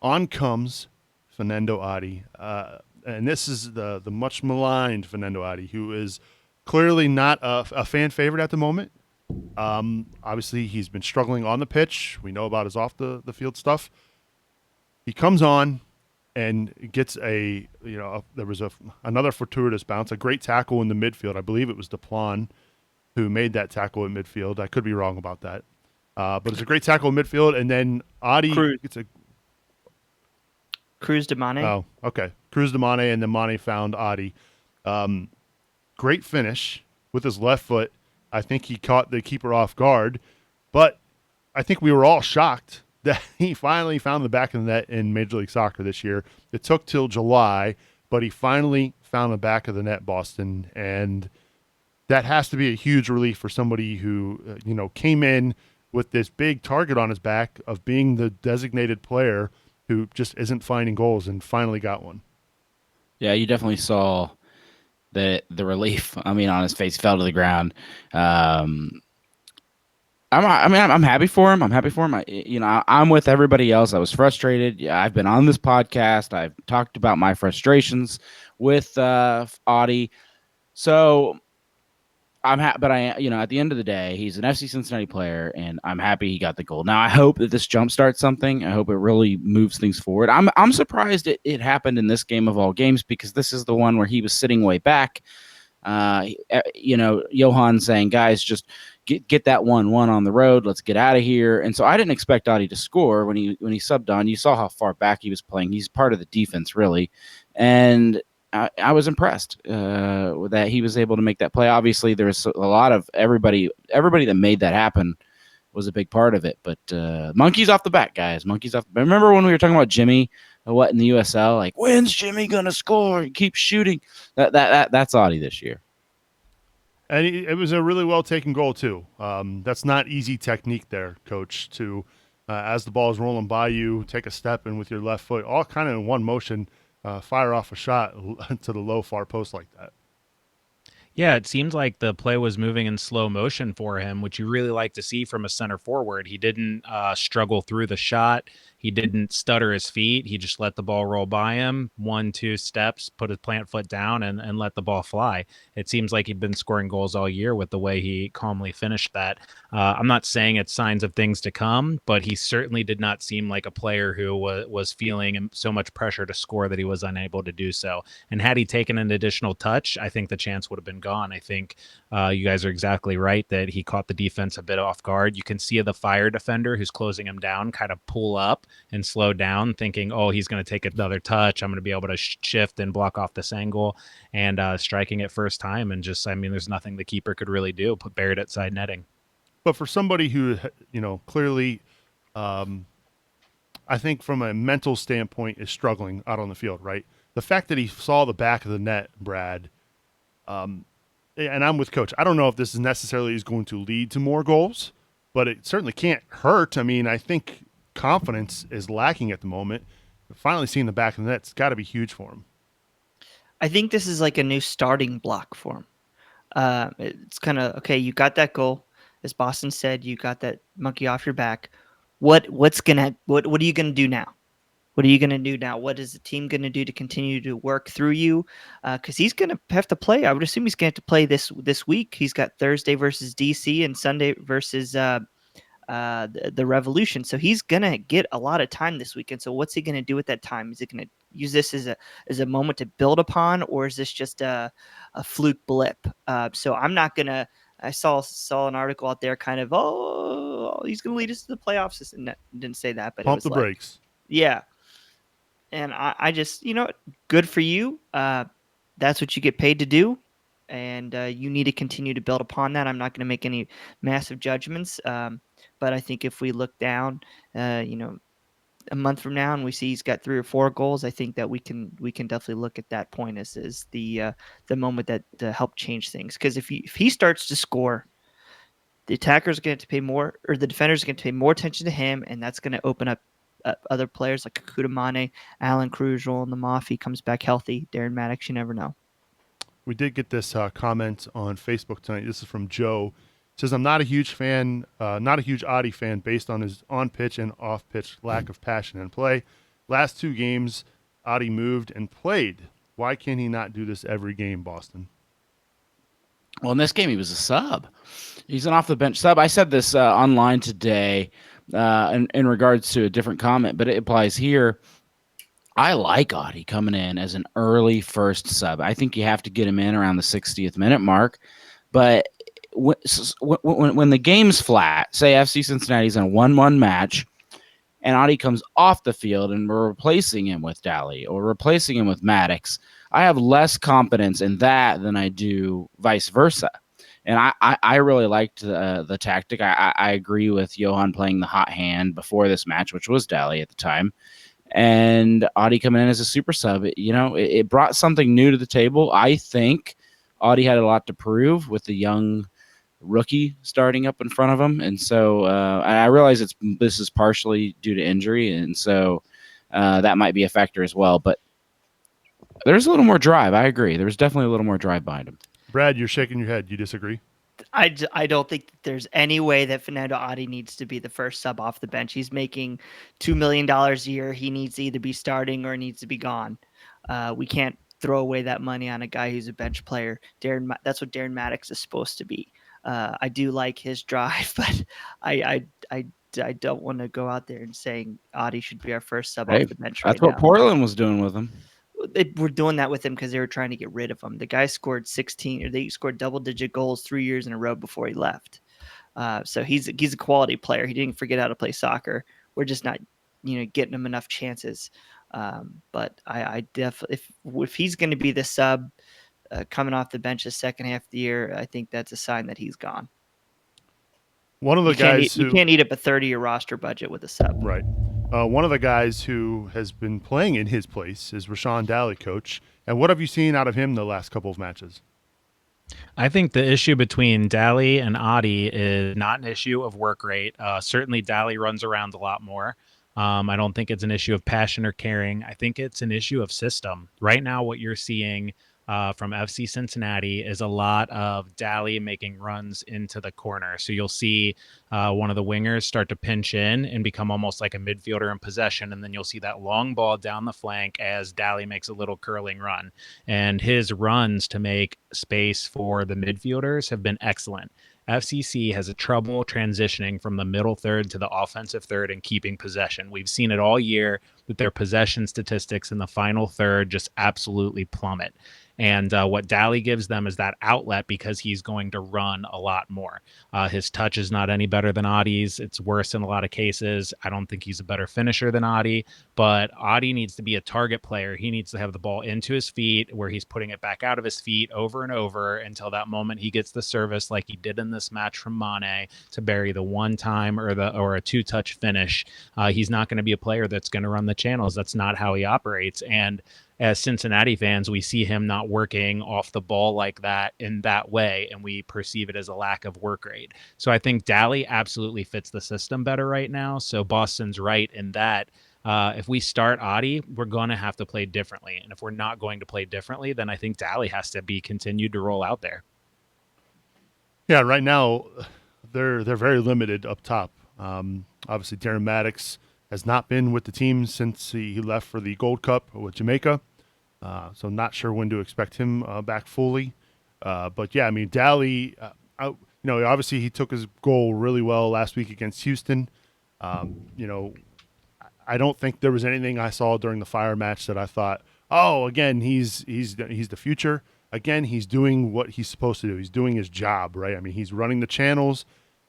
S1: on comes Fernando Adi. And this is the much maligned Fernando Adi, who is clearly not a fan favorite at the moment. Obviously, he's been struggling on the pitch. We know about his off the field stuff. He comes on and gets there was another fortuitous bounce, a great tackle in the midfield. I believe it was Duplan who made that tackle in midfield. I could be wrong about that. But it's a great tackle in midfield, and then Adi gets a
S2: Cruz to Mane.
S1: Oh, okay. Cruz to Mane, and then Mane found Adi. Great finish with his left foot. I think he caught the keeper off guard, but I think we were all shocked that he finally found the back of the net in Major League Soccer this year. It took till July, but he finally found the back of the net, Boston, and that has to be a huge relief for somebody who came in with this big target on his back of being the designated player who just isn't finding goals and finally got one.
S3: Yeah, you definitely saw the relief. I mean, on his face, fell to the ground. I'm happy for him. I'm with everybody else. I was frustrated. Yeah, I've been on this podcast. I've talked about my frustrations with Adi. So I'm happy, but at the end of the day, he's an FC Cincinnati player, and I'm happy he got the goal. Now, I hope that this jumpstarts something. I hope it really moves things forward. I'm surprised it happened in this game of all games, because this is the one where he was sitting way back. Johan saying, guys, just get that 1-1 on the road. Let's get out of here. And so I didn't expect Adi to score when he subbed on. You saw how far back he was playing. He's part of the defense, really. And I was impressed that he was able to make that play. Obviously, there was a lot of everybody that made that happen was a big part of it. But monkeys off the back, guys. Monkeys off. Remember when we were talking about Jimmy, in the USL? Like, when's Jimmy gonna score? He keeps shooting. That's Adi this year.
S1: And it was a really well taken goal too. That's not easy technique there, Coach. To as the ball is rolling by you, take a step and with your left foot, all kind of in one motion, fire off a shot to the low far post like that.
S4: Yeah, it seemed like the play was moving in slow motion for him, which you really like to see from a center forward. He didn't struggle through the shot. He didn't stutter his feet. He just let the ball roll by him, 1-2 steps, put his plant foot down, and let the ball fly. It seems like he'd been scoring goals all year with the way he calmly finished that. I'm not saying it's signs of things to come, but he certainly did not seem like a player who was feeling so much pressure to score that he was unable to do so. And had he taken an additional touch, I think the chance would have been gone. I think you guys are exactly right that he caught the defense a bit off guard. You can see the fire defender who's closing him down kind of pull up and slow down, thinking, oh, he's going to take another touch. I'm going to be able to shift and block off this angle, and striking it first time. And just, I mean, there's nothing the keeper could really do, put buried at side netting.
S1: But for somebody who, clearly, I think from a mental standpoint is struggling out on the field, right? The fact that he saw the back of the net, Brad, and I'm with Coach. I don't know if this is necessarily is going to lead to more goals, but it certainly can't hurt. I mean, I think confidence is lacking at the moment. Finally seeing the back of the net, it's got to be huge for him.
S2: I think this is like a new starting block for him. It's kind of, okay, you got that goal. As Boston said, you got that monkey off your back. What are you gonna do now? What are you gonna do now? What is the team gonna do to continue to work through you? Because he's gonna have to play. I would assume he's gonna have to play this week. He's got Thursday versus DC and Sunday versus the Revolution. So he's gonna get a lot of time this weekend. So what's he gonna do with that time? Is he gonna use this as a moment to build upon, or is this just a fluke blip? So I'm not gonna. I saw an article out there, kind of, he's gonna lead us to the playoffs. And didn't say that, but
S1: pump
S2: it was
S1: the brakes.
S2: Yeah. And I just, good for you. That's what you get paid to do. And you need to continue to build upon that. I'm not going to make any massive judgments. But I think if we look down, a month from now and we see he's got 3 or 4 goals, I think that we can definitely look at that point as the moment that helped change things. Because if he starts to score, the attackers are going to pay more, or the defenders are going to pay more attention to him, and that's going to open up other players like Kudamane, Alan Cruzal, and the Mafia comes back healthy. Darren Maddox, you never know.
S1: We did get this comment on Facebook tonight. This is from Joe. It says, I'm not a huge fan, not a huge Adi fan based on his on-pitch and off-pitch lack of passion and play. Last 2 games, Adi moved and played. Why can he not do this every game, Boston?
S3: Well, in this game, he was a sub. He's an off-the-bench sub. I said this online today in regards to a different comment, but it applies here. I like Adi coming in as an early first sub. I think you have to get him in around the 60th minute mark. But when the game's flat, say FC Cincinnati's in a 1-1 match, and Adi comes off the field and we're replacing him with Daly or replacing him with Maddox, I have less confidence in that than I do vice versa. And I really liked the tactic. I agree with Johan playing the hot hand before this match, which was Daly at the time. And Adi coming in as a super sub, it brought something new to the table. I think Adi had a lot to prove with the young rookie starting up in front of him. And so I realize this is partially due to injury. And so that might be a factor as well. But there's a little more drive. I agree. There was definitely a little more drive behind him.
S1: Brad, you're shaking your head. You disagree?
S2: I don't think that there's any way that Fernando Adi needs to be the first sub off the bench. He's making $2 million a year. He needs to either be starting or needs to be gone. We can't throw away that money on a guy who's a bench player. That's what Darren Maddox is supposed to be. I do like his drive, but I don't want to go out there and saying Adi should be our first sub off the bench.
S3: That's what Portland was doing with him.
S2: They were doing that with him because they were trying to get rid of him. The guy scored 16, or they scored double-digit goals 3 years in a row before he left. So he's a quality player. He didn't forget how to play soccer. We're just not, getting him enough chances. But I definitely, if he's going to be the sub coming off the bench the second half of the year, I think that's a sign that he's gone.
S1: One of the guys
S2: you can't eat up a 30-year roster budget with a sub.
S1: Right. One of the guys who has been playing in his place is Rashawn Daly, coach. And what have you seen out of him the last couple of matches?
S4: I think the issue between Daly and Adi is not an issue of work rate. Certainly Daly runs around a lot more. I don't think it's an issue of passion or caring. I think it's an issue of system. Right now, what you're seeing from FC Cincinnati is a lot of Daly making runs into the corner. So you'll see one of the wingers start to pinch in and become almost like a midfielder in possession. And then you'll see that long ball down the flank as Daly makes a little curling run. And his runs to make space for the midfielders have been excellent. FCC has a trouble transitioning from the middle third to the offensive third and keeping possession. We've seen it all year that their possession statistics in the final third just absolutely plummet. And what Daly gives them is that outlet because he's going to run a lot more. His touch is not any better than Adi's. It's worse in a lot of cases. I don't think he's a better finisher than Adi, but Adi needs to be a target player. He needs to have the ball into his feet where he's putting it back out of his feet over and over until that moment he gets the service like he did in this match from Mane to bury the one time or a two-touch finish. He's not going to be a player that's going to run the channels. That's not how he operates. And as Cincinnati fans, we see him not working off the ball like that in that way, and we perceive it as a lack of work rate. So I think Daly absolutely fits the system better right now. So Boston's right in that. If we start Adi, we're going to have to play differently. And if we're not going to play differently, then I think Daly has to be continued to roll out there.
S1: Yeah, right now they're very limited up top. Obviously, Darren Maddox has not been with the team since he left for the Gold Cup with Jamaica. So not sure when to expect him back fully. But yeah, I mean, Daly, obviously he took his goal really well last week against Houston. I don't think there was anything I saw during the Fire match that I thought, oh, again, he's the future. Again, he's doing what he's supposed to do. He's doing his job, right? I mean, he's running the channels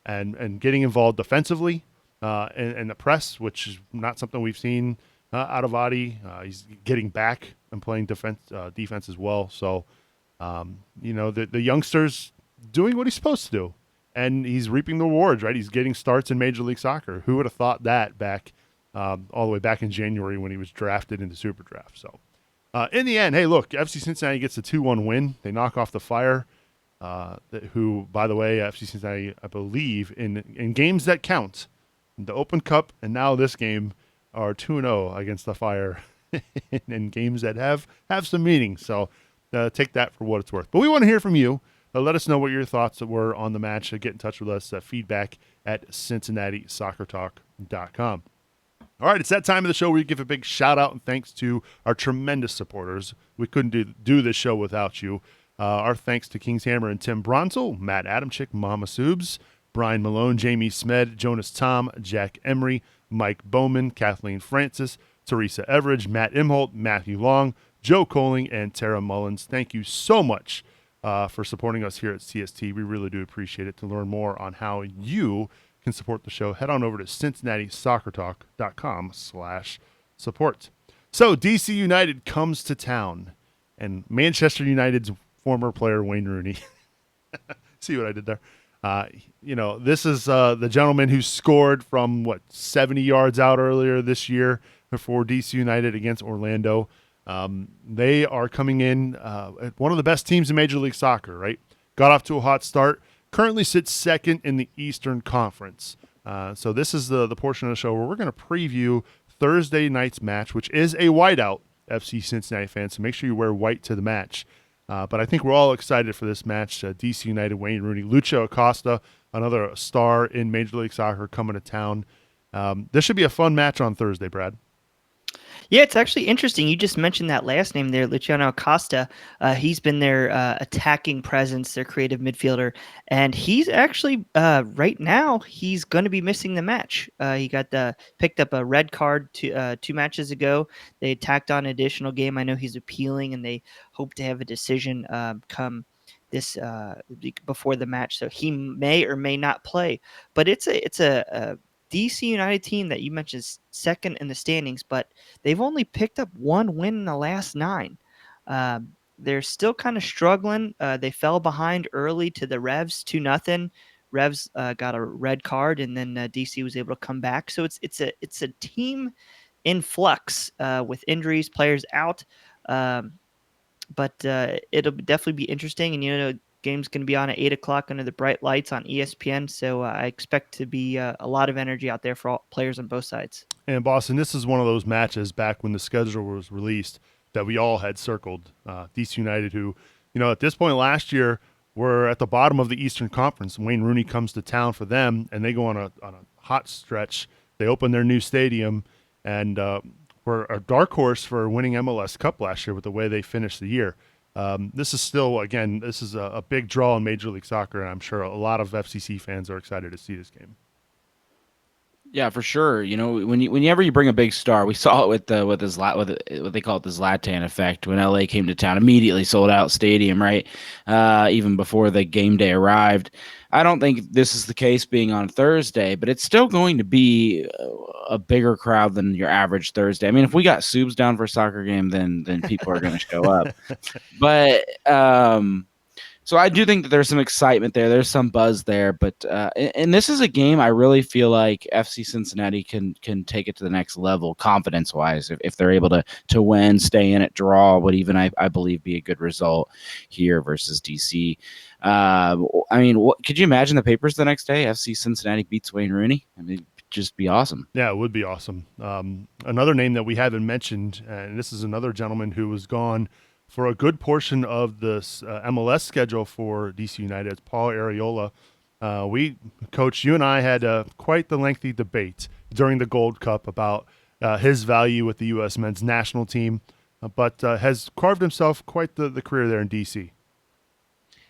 S1: and getting involved defensively in the press, which is not something we've seen out of Adi. He's getting back and playing defense as well. So, the youngster's doing what he's supposed to do, and he's reaping the rewards, right? He's getting starts in Major League Soccer. Who would have thought that back all the way back in January when he was drafted into Super Draft? So, in the end, hey, look, FC Cincinnati gets a 2-1 win. They knock off the Fire, who, by the way, FC Cincinnati, I believe, in games that count, the Open Cup and now this game, are 2-0 against the Fire in games that have some meaning. So take that for what it's worth. But we want to hear from you. Let us know what your thoughts were on the match. Get in touch with us. Feedback at CincinnatiSoccerTalk.com. All right, it's that time of the show where we give a big shout out and thanks to our tremendous supporters. We couldn't do this show without you. Our thanks to King's Hammer and Tim Bronsel, Matt Adamczyk, Mama Subs, Brian Malone, Jamie Smed, Jonas Tom, Jack Emery, Mike Bowman, Kathleen Francis, Teresa Everidge, Matt Imholt, Matthew Long, Joe Coling, and Tara Mullins. Thank you so much for supporting us here at CST. We really do appreciate it. To learn more on how you can support the show, head on over to CincinnatiSoccerTalk.com/support. So DC United comes to town, and Manchester United's former player, Wayne Rooney. See what I did there? This is the gentleman who scored from 70 yards out earlier this year for DC United against Orlando. They are coming in one of the best teams in Major League Soccer, right? Got off to a hot start. Currently sits second in the Eastern Conference. So this is the portion of the show where we're going to preview Thursday night's match, which is a whiteout, FC Cincinnati fans. So make sure you wear white to the match. But I think we're all excited for this match. DC United, Wayne Rooney, Lucho Acosta, another star in Major League Soccer coming to town. This should be a fun match on Thursday, Brad.
S2: Yeah, it's actually interesting. You just mentioned that last name there, Luciano Acosta. He's been their attacking presence, their creative midfielder, and he's actually right now he's going to be missing the match. He got picked up a red card 2 matches ago. They tacked on an additional game. I know he's appealing, and they hope to have a decision come this before the match, so he may or may not play. But it's a DC United team that you mentioned is second in the standings, but they've only picked up 1 win in the last 9. They're still kind of struggling. They fell behind early to the Revs 2-0. Revs got a red card, and then DC was able to come back. So it's a team in flux with injuries, players out. But it'll definitely be interesting, and game's going to be on at 8:00 under the bright lights on ESPN. So I expect to be a lot of energy out there for all players on both sides.
S1: And Boston, this is one of those matches back when the schedule was released that we all had circled. DC United, who, at this point last year, were at the bottom of the Eastern Conference. Wayne Rooney comes to town for them, and they go on a hot stretch. They open their new stadium, and were a dark horse for winning MLS Cup last year with the way they finished the year. This is still, again, this is a big draw in Major League Soccer, and I'm sure a lot of FCC fans are excited to see this game.
S3: Yeah, for sure. Whenever you bring a big star, we saw it with what they call it the Zlatan effect. When LA came to town, immediately sold out stadium, right? Even before the game day arrived. I don't think this is the case being on Thursday, but it's still going to be a bigger crowd than your average Thursday. I mean, if we got Subs down for a soccer game, then people are going to show up. But so I do think that there's some excitement there. There's some buzz there, but and this is a game I really feel like FC Cincinnati can take it to the next level, confidence-wise, if they're able to win, stay in it, draw, would even I believe be a good result here versus DC. I mean, could you imagine the papers the next day? FC Cincinnati beats Wayne Rooney. I mean, just be awesome.
S1: Yeah, it would be awesome. Another name that we haven't mentioned, and this is another gentleman who was gone for a good portion of this MLS schedule for DC United, it's Paul Arriola. Coach, you and I had quite the lengthy debate during the Gold Cup about his value with the U.S. men's national team, but has carved himself quite the career there in DC.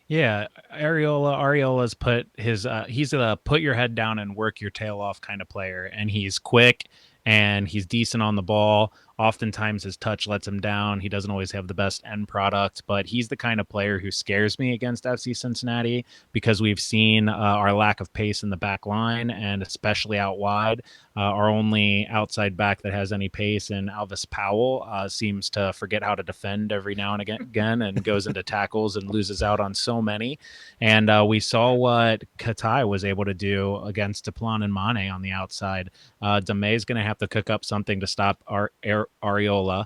S4: Yeah, Ariola's put his he's a put your head down and work your tail off kind of player, and he's quick and he's decent on the ball. Oftentimes his touch lets him down. He doesn't always have the best end product, but he's the kind of player who scares me against FC Cincinnati because we've seen our lack of pace in the back line, and especially out wide. Our only outside back that has any pace, and Alvis Powell seems to forget how to defend every now and again and goes into tackles and loses out on so many. And we saw what Katai was able to do against Deplan and Mane on the outside. Deme is going to have to cook up something to stop Arriola.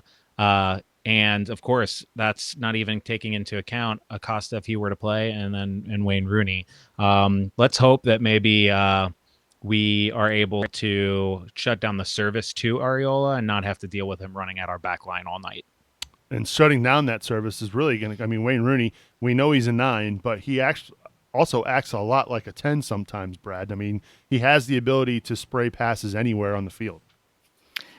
S4: And of course, that's not even taking into account Acosta if he were to play, and Wayne Rooney. Let's hope that maybe we are able to shut down the service to Arriola and not have to deal with him running at our back line all night.
S1: And shutting down that service is really going to, I mean, Wayne Rooney, we know he's a 9, but he also acts a lot like a 10 sometimes, Brad. I mean, he has the ability to spray passes anywhere on the field.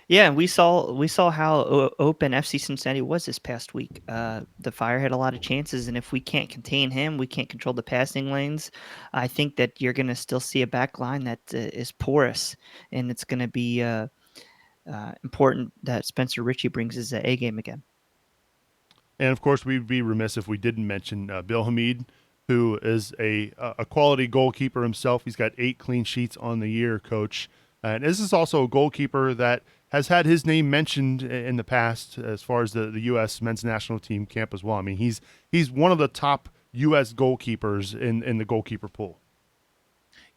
S2: Yeah, we saw how open FC Cincinnati was this past week. The Fire had a lot of chances, and if we can't contain him, we can't control the passing lanes. I think that you're going to still see a back line that is porous, and it's going to be important that Spencer Ritchie brings his A game again.
S1: And of course, we'd be remiss if we didn't mention Bill Hamid, who is a quality goalkeeper himself. He's got 8 clean sheets on the year, Coach. And this is also a goalkeeper that has had his name mentioned in the past as far as the U.S. men's national team camp as well. I mean, he's one of the top U.S. goalkeepers in the goalkeeper pool.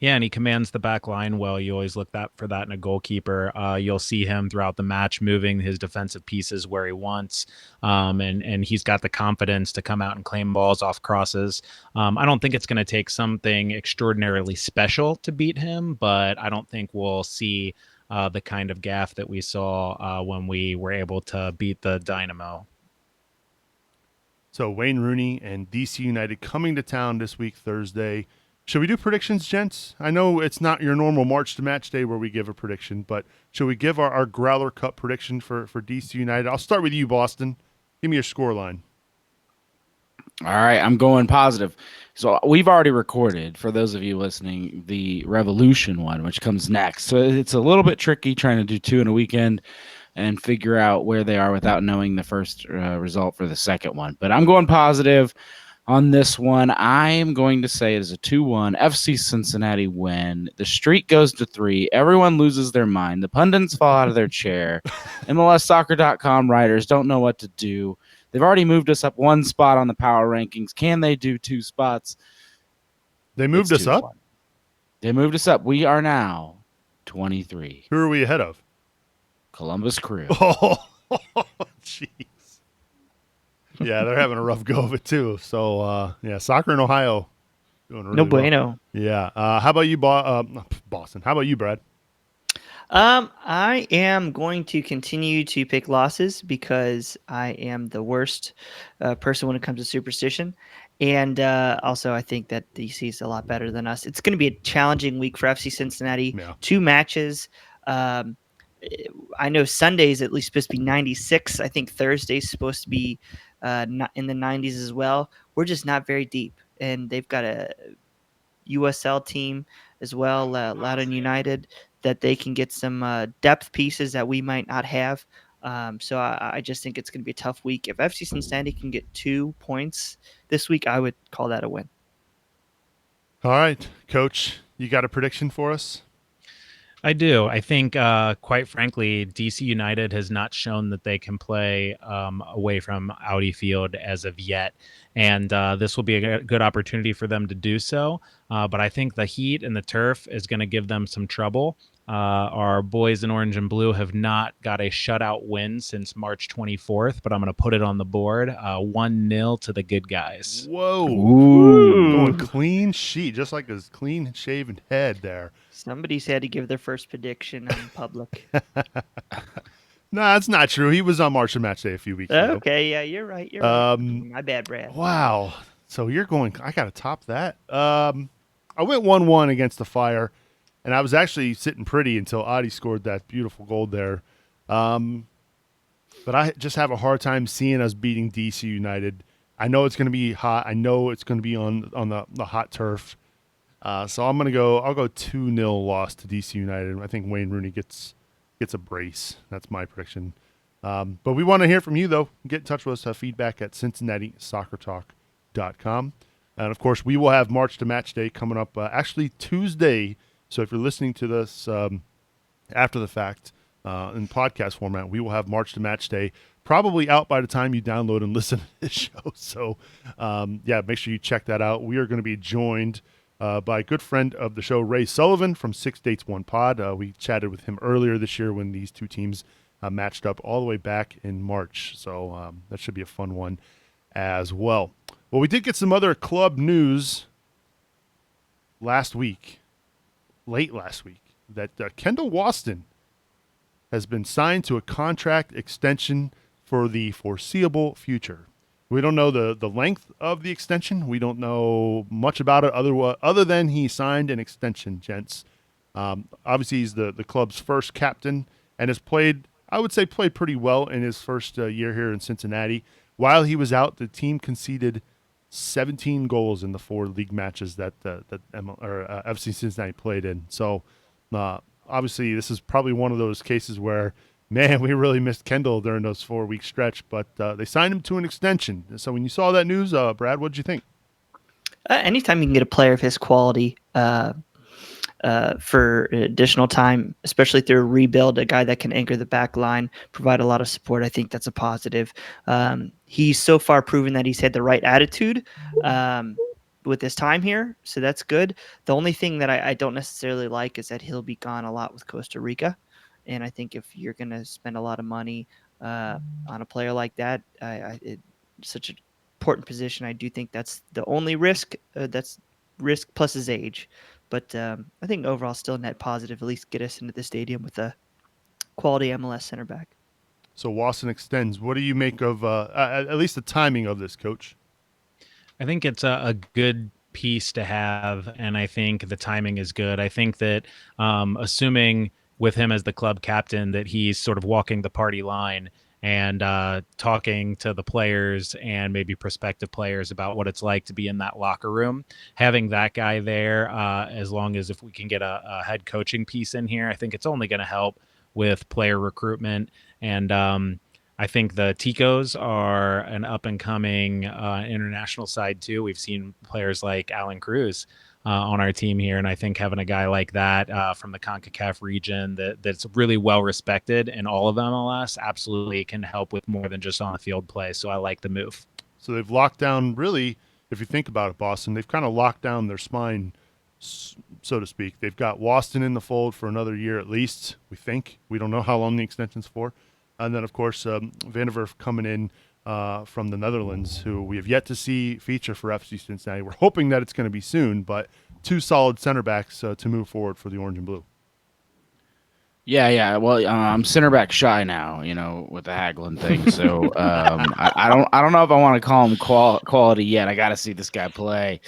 S4: Yeah, and he commands the back line well. You always look for that in a goalkeeper. You'll see him throughout the match moving his defensive pieces where he wants, and he's got the confidence to come out and claim balls off crosses. I don't think it's going to take something extraordinarily special to beat him, but I don't think we'll see the kind of gaff that we saw when we were able to beat the Dynamo.
S1: So Wayne Rooney and DC United coming to town this week, Thursday. Should we do predictions, gents? I know it's not your normal March to match day where we give a prediction, but should we give our Growler Cup prediction for DC United? I'll start with you, Boston. Give me your score line.
S3: All right, I'm going positive. So we've already recorded, for those of you listening, the Revolution one, which comes next. So it's a little bit tricky trying to do 2 in a weekend and figure out where they are without knowing the first result for the second one. But I'm going positive. On this one, I am going to say it is a 2-1 FC Cincinnati win. The streak goes to 3. Everyone loses their mind. The pundits fall out of their chair. MLSsoccer.com writers don't know what to do. They've already moved us up 1 spot on the power rankings. Can they do 2 spots?
S1: They moved us up?
S3: They moved us up. We are now 23.
S1: Who are we ahead of?
S3: Columbus Crew.
S1: Oh, jeez. Yeah, they're having a rough go of it too. So, soccer in Ohio doing really
S2: no bueno.
S1: Well. Yeah. How about you, Boston? How about you, Brad?
S2: I am going to continue to pick losses because I am the worst person when it comes to superstition. And also, I think that DC is a lot better than us. It's going to be a challenging week for FC Cincinnati.
S1: Yeah.
S2: 2 matches. Um, I know Sunday's at least supposed to be 96. I think Thursday's supposed to be not in the 90s as well. We're just not very deep. And they've got a USL team as well, Loudoun United, that they can get some depth pieces that we might not have. So I just think it's going to be a tough week. If FC Cincinnati can get 2 points this week, I would call that a win.
S1: All right, Coach, you got a prediction for us?
S4: I do. I think, quite frankly, DC United has not shown that they can play away from Audi Field as of yet. And this will be a good opportunity for them to do so. But I think the heat and the turf is going to give them some trouble. Our boys in orange and blue have not got a shutout win since March 24th, but I'm going to put it on the board. 1-0 to the good guys.
S1: Whoa.
S3: Ooh.
S1: Going clean sheet, just like his clean shaven head there.
S2: Somebody's had to give their first prediction on public.
S1: No, that's not true. He was on March and Match Day a few weeks ago.
S2: Okay, yeah, you're right. You're right. My bad, Brad.
S1: Wow. So you're going, I got to top that. I went 1-1 against the Fire, and I was actually sitting pretty until Adi scored that beautiful goal there. But I just have a hard time seeing us beating DC United. I know it's going to be hot. I know it's going to be on the hot turf. So I'll go 2-0 loss to DC United. I think Wayne Rooney gets a brace. That's my prediction. But we want to hear from you, though. Get in touch with us, feedback at CincinnatiSoccerTalk.com. And, of course, we will have March to Match Day coming up actually Tuesday. So if you're listening to this after the fact in podcast format, we will have March to Match Day probably out by the time you download and listen to this show. So, make sure you check that out. We are going to be joined by a good friend of the show, Ray Sullivan from 6 Dates 1 Pod. We chatted with him earlier this year when these two teams matched up all the way back in March. So that should be a fun one as well. Well, we did get some other club news late last week, that Kendall Waston has been signed to a contract extension for the foreseeable future. We don't know the length of the extension. We don't know much about it other than he signed an extension, gents. Obviously, he's the club's first captain and has played pretty well in his first year here in Cincinnati. While he was out, the team conceded 17 goals in the 4 league matches that FC Cincinnati played in. So, obviously, this is probably one of those cases where, man, we really missed Kendall during those 4-week stretch, but they signed him to an extension. So when you saw that news, Brad, what did you think?
S2: Anytime you can get a player of his quality for additional time, especially through a rebuild, a guy that can anchor the back line, provide a lot of support, I think that's a positive. He's so far proven that he's had the right attitude with his time here, so that's good. The only thing that I don't necessarily like is that he'll be gone a lot with Costa Rica. And I think if you're going to spend a lot of money on a player like that, it's such an important position. I do think that's the only risk. That's risk plus his age. But I think overall still net positive, at least get us into the stadium with a quality MLS center back.
S1: So Waston extends. What do you make of at least the timing of this, Coach?
S4: I think it's a good piece to have, and I think the timing is good. I think that assuming with him as the club captain that he's sort of walking the party line and talking to the players and maybe prospective players about what it's like to be in that locker room. Having that guy there, as long as if we can get a head coaching piece in here, I think it's only going to help with player recruitment. And I think the Ticos are an up-and-coming international side, too. We've seen players like Alan Cruz on our team here, and I think having a guy like that from the CONCACAF region that's really well-respected in all of MLS absolutely can help with more than just on-the-field play, so I like the move.
S1: So they've locked down, really, if you think about it, Boston, they've kind of locked down their spine, so to speak. They've got Waston in the fold for another year at least, we think. We don't know how long the extension's for. And then, of course, Vanderwerf coming in from the Netherlands, who we have yet to see feature for FC Cincinnati. We're hoping that it's going to be soon, but 2 solid center backs to move forward for the Orange and Blue.
S3: Yeah. Well, I'm center back shy now, with the haggling thing. So I don't know if I want to call him quality yet. I got to see this guy play.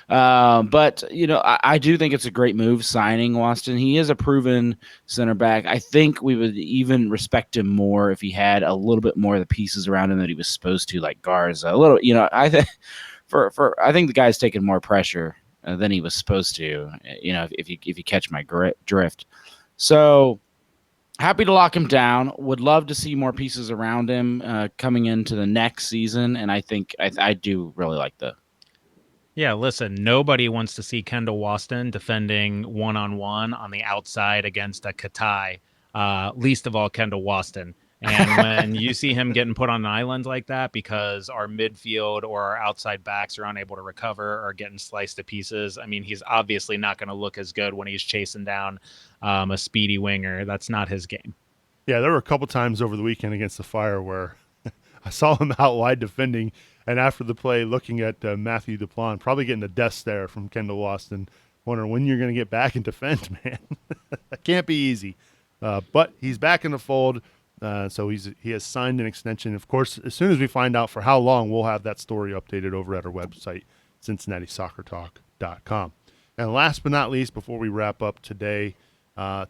S3: But I do think it's a great move signing Waston. He is a proven center back. I think we would even respect him more if he had a little bit more of the pieces around him that he was supposed to, like Garza. A little, I think I think the guy's taking more pressure than he was supposed to. If you catch my drift. So. Happy to lock him down. Would love to see more pieces around him coming into the next season, and I think I do really like the.
S4: Yeah, listen, nobody wants to see Kendall Waston defending one-on-one on the outside against a Katai, least of all Kendall Waston. And when you see him getting put on an island like that because our midfield or our outside backs are unable to recover or getting sliced to pieces, I mean, he's obviously not going to look as good when he's chasing down a speedy winger. That's not his game.
S1: Yeah, there were a couple times over the weekend against the Fire where I saw him out wide defending, and after the play, looking at Matthew Duplan, probably getting a death stare from Kendall Waston, wondering when you're going to get back and defend, man. That can't be easy. But he's back in the fold. So he has signed an extension. Of course, as soon as we find out for how long, we'll have that story updated over at our website, CincinnatiSoccerTalk.com. And last but not least, before we wrap up today,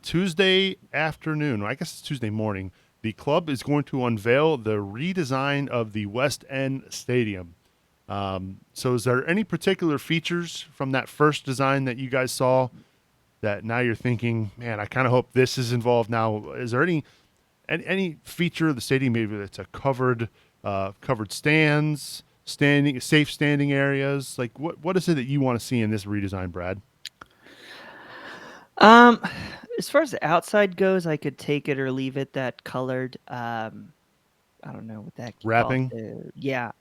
S1: Tuesday afternoon, I guess it's Tuesday morning, the club is going to unveil the redesign of the West End Stadium. So is there any particular features from that first design that you guys saw that now you're thinking, man, I kind of hope this is involved now? Is there any feature of the stadium, maybe that's a covered stands, safe standing areas? Like what is it that you want to see in this redesign, Brad?
S2: As far as the outside goes, I could take it or leave it that colored. I don't know what that
S1: wrapping.
S2: Yeah,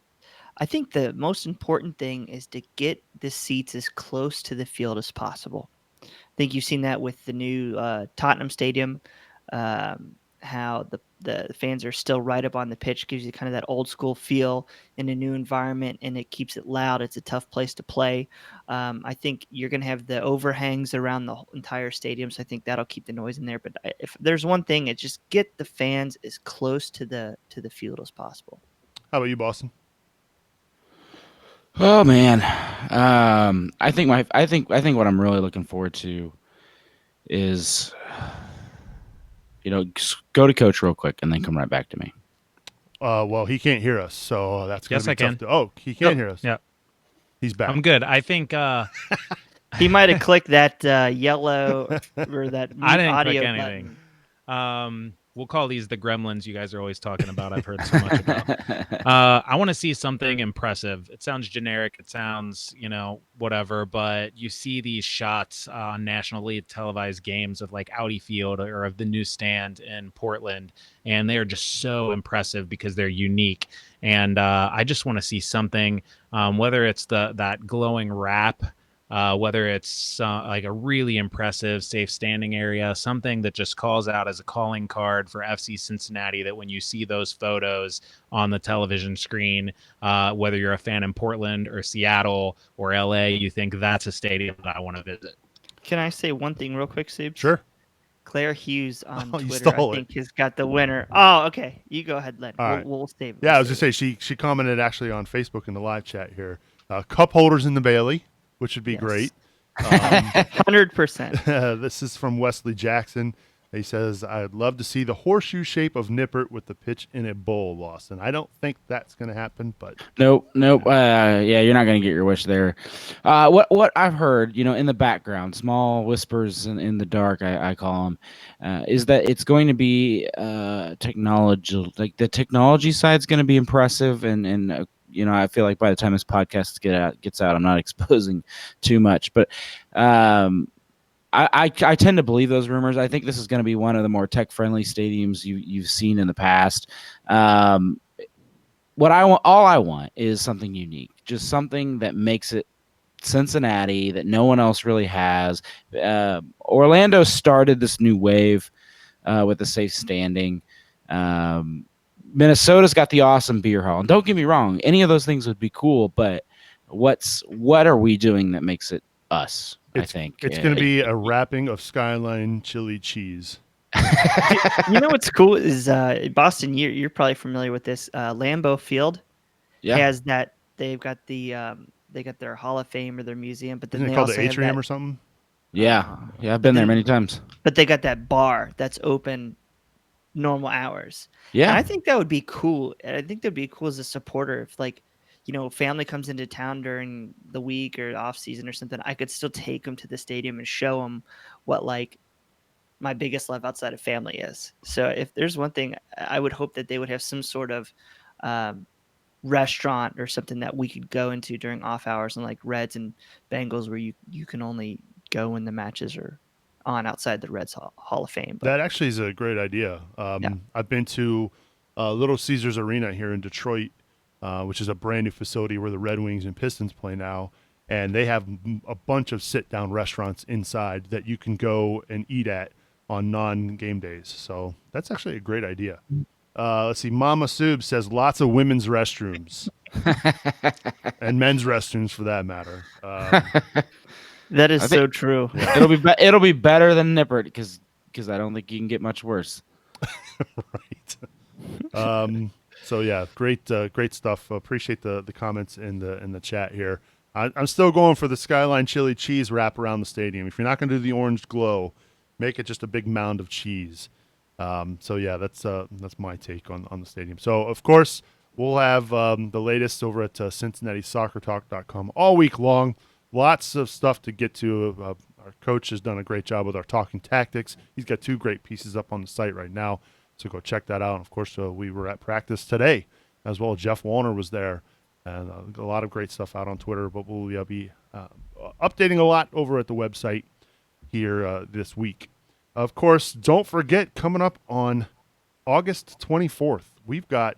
S2: I think the most important thing is to get the seats as close to the field as possible. I think you've seen that with the new Tottenham Stadium. How the fans are still right up on the pitch, gives you kind of that old school feel in a new environment, and it keeps it loud. It's a tough place to play. I think you're going to have the overhangs around the entire stadium, so I think that'll keep the noise in there. But if there's one thing, it's just get the fans as close to the field as possible.
S1: How about you, Boston?
S3: Oh man, I think what I'm really looking forward to is, go to coach real quick and then come right back to me.
S1: Well, he can't hear us, so that's going to be tough.
S4: Can.
S1: He can't hear us.
S4: Yeah,
S1: he's back.
S4: I'm good. I think
S2: he might have clicked that yellow or that
S4: I didn't
S2: audio
S4: click anything. We'll call these the gremlins you guys are always talking about. I've heard so much about. I want to see something impressive. It sounds generic. It sounds, whatever. But you see these shots on nationally televised games of like Audi Field or of the new stand in Portland, and they are just so impressive because they're unique. And I just want to see something, whether it's that glowing wrap. Whether it's like a really impressive safe standing area, something that just calls out as a calling card for FC Cincinnati, that when you see those photos on the television screen, whether you're a fan in Portland or Seattle or LA, you think that's a stadium that I want to visit.
S2: Can I say one thing real quick, Subes?
S1: Sure.
S2: Claire Hughes on Twitter, I think, has got the winner. Oh, okay. You go ahead, Len. We'll save it.
S1: Yeah, I was going to say, she commented actually on Facebook in the live chat here. Cup holders in the Bailey, which would be great.
S2: 100%.
S1: This is from Wesley Jackson. He says, I'd love to see the horseshoe shape of Nippert with the pitch in a bowl, Lawson. I don't think that's going to happen, but
S3: Nope. Yeah, you're not going to get your wish there. What I've heard, in the background, small whispers in the dark, I call them, is that it's going to be technology. Like the technology side's going to be impressive, and I feel like by the time this podcast gets out, I'm not exposing too much, but I tend to believe those rumors. I think this is going to be one of the more tech-friendly stadiums you've seen in the past. All I want is something unique, just something that makes it Cincinnati that no one else really has. Orlando started this new wave with the safe standing. Minnesota's got the awesome beer hall, and don't get me wrong, any of those things would be cool. But what are we doing that makes it us? I think
S1: it's going to be a wrapping of Skyline chili cheese.
S2: You know what's cool is Boston. You're probably familiar with this. Lambeau Field has that. They've got they got their Hall of Fame or their museum, but then
S1: Isn't it
S2: they
S1: called
S2: also
S1: the
S2: have
S1: atrium
S2: that,
S1: or something?
S3: Yeah, I've been there many times.
S2: But they got that bar that's open normal hours.
S3: Yeah,
S2: and I think that would be cool. And I think that'd be cool as a supporter if, like, family comes into town during the week or off season or something. I could still take them to the stadium and show them what, like, my biggest love outside of family is. So if there's one thing, I would hope that they would have some sort of restaurant or something that we could go into during off hours, and like Reds and Bengals, where you can only go when the matches are on outside the Reds Hall of Fame. But
S1: That actually is a great idea. I've been to Little Caesars Arena here in Detroit, which is a brand new facility where the Red Wings and Pistons play now. And they have a bunch of sit-down restaurants inside that you can go and eat at on non-game days. So that's actually a great idea. Let's see. Mama Sub says lots of women's restrooms and men's restrooms for that matter.
S2: that is so true.
S3: Yeah. It'll be better than Nippert because I don't think you can get much worse.
S1: Right. So yeah, great stuff. Appreciate the comments in the chat here. I'm still going for the Skyline chili cheese wrap around the stadium. If you're not going to do the orange glow, make it just a big mound of cheese. So yeah, that's my take on the stadium. So of course we'll have the latest over at CincinnatiSoccerTalk.com all week long. Lots of stuff to get to. Our coach has done a great job with our talking tactics. He's got 2 great pieces up on the site right now, so go check that out. And of course, we were at practice today as well. Jeff Wallner was there, and a lot of great stuff out on Twitter. But we'll be updating a lot over at the website here this week. Of course, don't forget, coming up on August 24th, we've got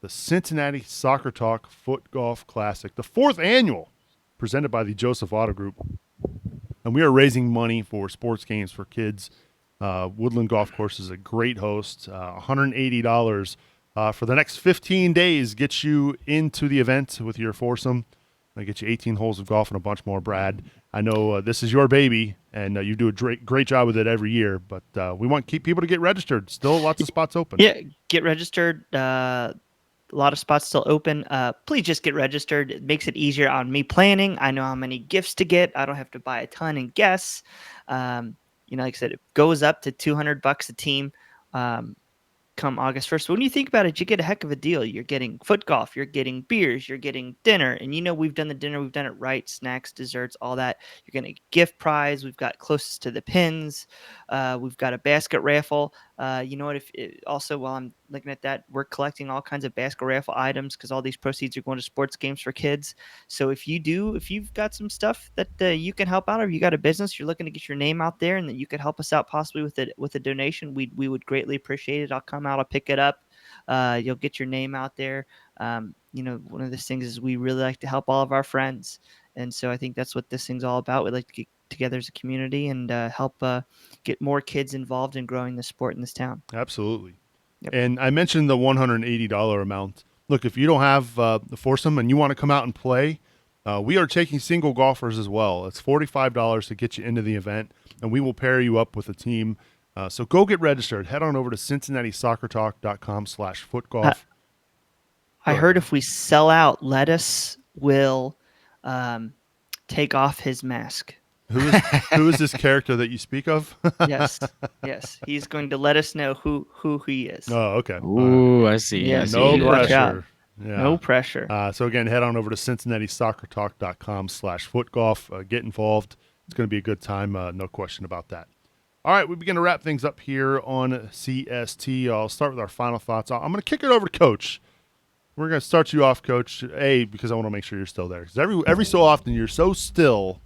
S1: the Cincinnati Soccer Talk Foot Golf Classic, the 4th annual, presented by the Joseph Auto Group. And we are raising money for sports games for kids. Woodland Golf Course is a great host. $180 for the next 15 days gets you into the event with your foursome. I get you 18 holes of golf and a bunch more, Brad. I know this is your baby, and you do a great job with it every year, but we want to keep people to get registered. Still lots of spots open.
S2: Yeah, get registered. A lot of spots still open. Please just get registered. It makes it easier on me planning. I know how many gifts to get. I don't have to buy a ton and guess. Like I said, it goes up to $200 a team. Come August 1st. When you think about it, you get a heck of a deal. You're getting foot golf, you're getting beers, you're getting dinner. And we've done the dinner, we've done it right, snacks, desserts, all that. You're getting a gift prize. We've got closest to the pins. We've got a basket raffle. Also, while I'm looking at that, we're collecting all kinds of basket raffle items because all these proceeds are going to sports games for kids. So if you've got some stuff that you can help out, or you got a business, you're looking to get your name out there, and that you could help us out possibly with a donation, we would greatly appreciate it. I'll come out, I'll pick it up. You'll get your name out there. One of the things is we really like to help all of our friends. And so I think that's what this thing's all about. We like to get together as a community and help get more kids involved in growing the sport in this town.
S1: Absolutely.
S2: Yep.
S1: And I mentioned the $180 amount. Look, if you don't have the foursome and you want to come out and play, we are taking single golfers as well. It's $45 to get you into the event, and we will pair you up with a team. So go get registered. Head on over to CincinnatiSoccerTalk.com/footgolf.
S2: I heard if we sell out, Lettuce will take off his mask.
S1: Who is this character that you speak of?
S2: Yes. He's going to let us know who he is.
S1: Oh, okay.
S3: Ooh, I see.
S2: Yeah,
S1: No pressure.
S2: Yeah. No pressure.
S1: So again, head on over to CincinnatiSoccerTalk.com/footgolf. Get involved. It's going to be a good time. No question about that. All right, we begin to wrap things up here on CST. I'll start with our final thoughts. I'm going to kick it over to Coach. We're going to start you off, Coach. Because I want to make sure you're still there. Because every so often you're so still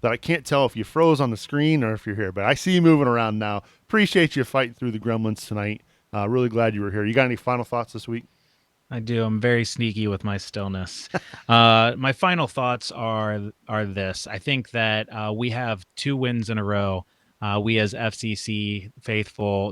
S1: that I can't tell if you froze on the screen or if you're here. But I see you moving around now. Appreciate you fighting through the gremlins tonight. Really glad you were here. You got any final thoughts this week?
S4: I do. I'm very sneaky with my stillness. My final thoughts are this. I think that we have 2 wins in a row We as FCC faithful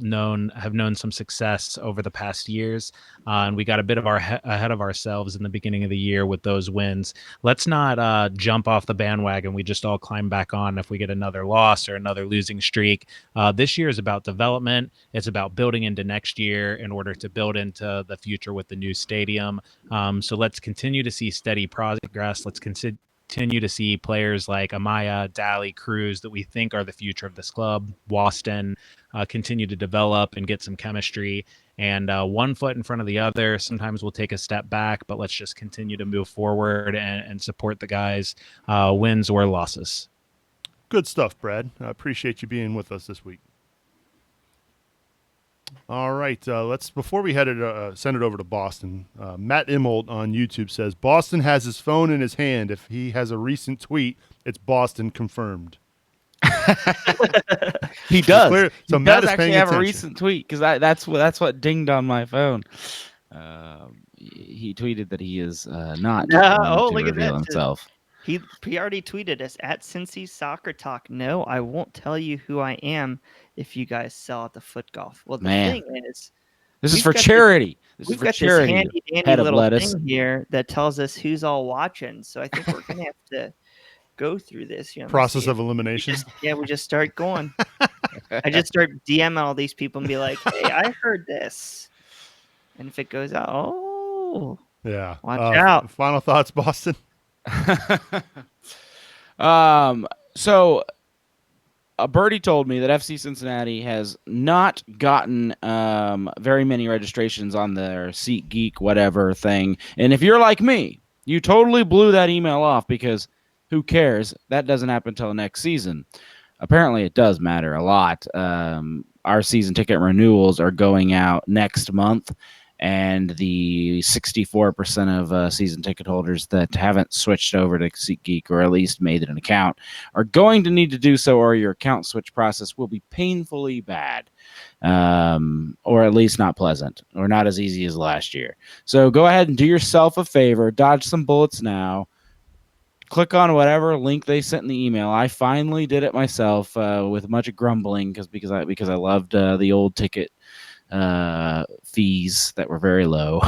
S4: have known some success over the past years, and we got a bit of ahead of ourselves in the beginning of the year with those wins. Let's not jump off the bandwagon. We just all climb back on if we get another loss or another losing streak. This year is about development. It's about building into next year in order to build into the future with the new stadium. So let's continue to see steady progress. Let's continue to see players like Amaya, Daly, Cruz that we think are the future of this club, Waston, continue to develop and get some chemistry. And one foot in front of the other. Sometimes we'll take a step back, but let's just continue to move forward and support the guys, wins or losses.
S1: Good stuff, Brad. I appreciate you being with us this week. All right, before we send it over to Boston. Matt Immold on YouTube says Boston has his phone in his hand. If he has a recent tweet, it's Boston confirmed.
S3: He does.
S1: So
S3: he
S1: Matt
S3: does
S1: is
S3: actually
S1: paying
S3: have
S1: attention.
S3: a recent tweet because that's what dinged on my phone. He tweeted that he is not going to reveal himself.
S2: He already tweeted us at Cincinnati Soccer Talk. No, I won't tell you who I am if you guys sell at the foot golf. Well, the thing is,
S3: this is for charity.
S2: We've got this handy dandy little thing here that tells us who's all watching. So I think we're gonna have to go through this.
S1: Process of elimination.
S2: We just start going. I just start DMing all these people and be like, "Hey, I heard this," and if it goes out,
S1: yeah,
S2: watch out.
S1: Final thoughts, Boston.
S3: So Birdie told me that FC Cincinnati has not gotten very many registrations on their SeatGeek whatever thing. And if you're like me, you totally blew that email off because who cares? That doesn't happen until next season. Apparently it does matter a lot. Our season ticket renewals are going out next month. And the 64% of season ticket holders that haven't switched over to SeatGeek or at least made an account are going to need to do so, or your account switch process will be painfully bad, or at least not pleasant, or not as easy as last year. So go ahead and do yourself a favor, dodge some bullets now. Click on whatever link they sent in the email. I finally did it myself with much grumbling because I loved the old ticket fees that were very low.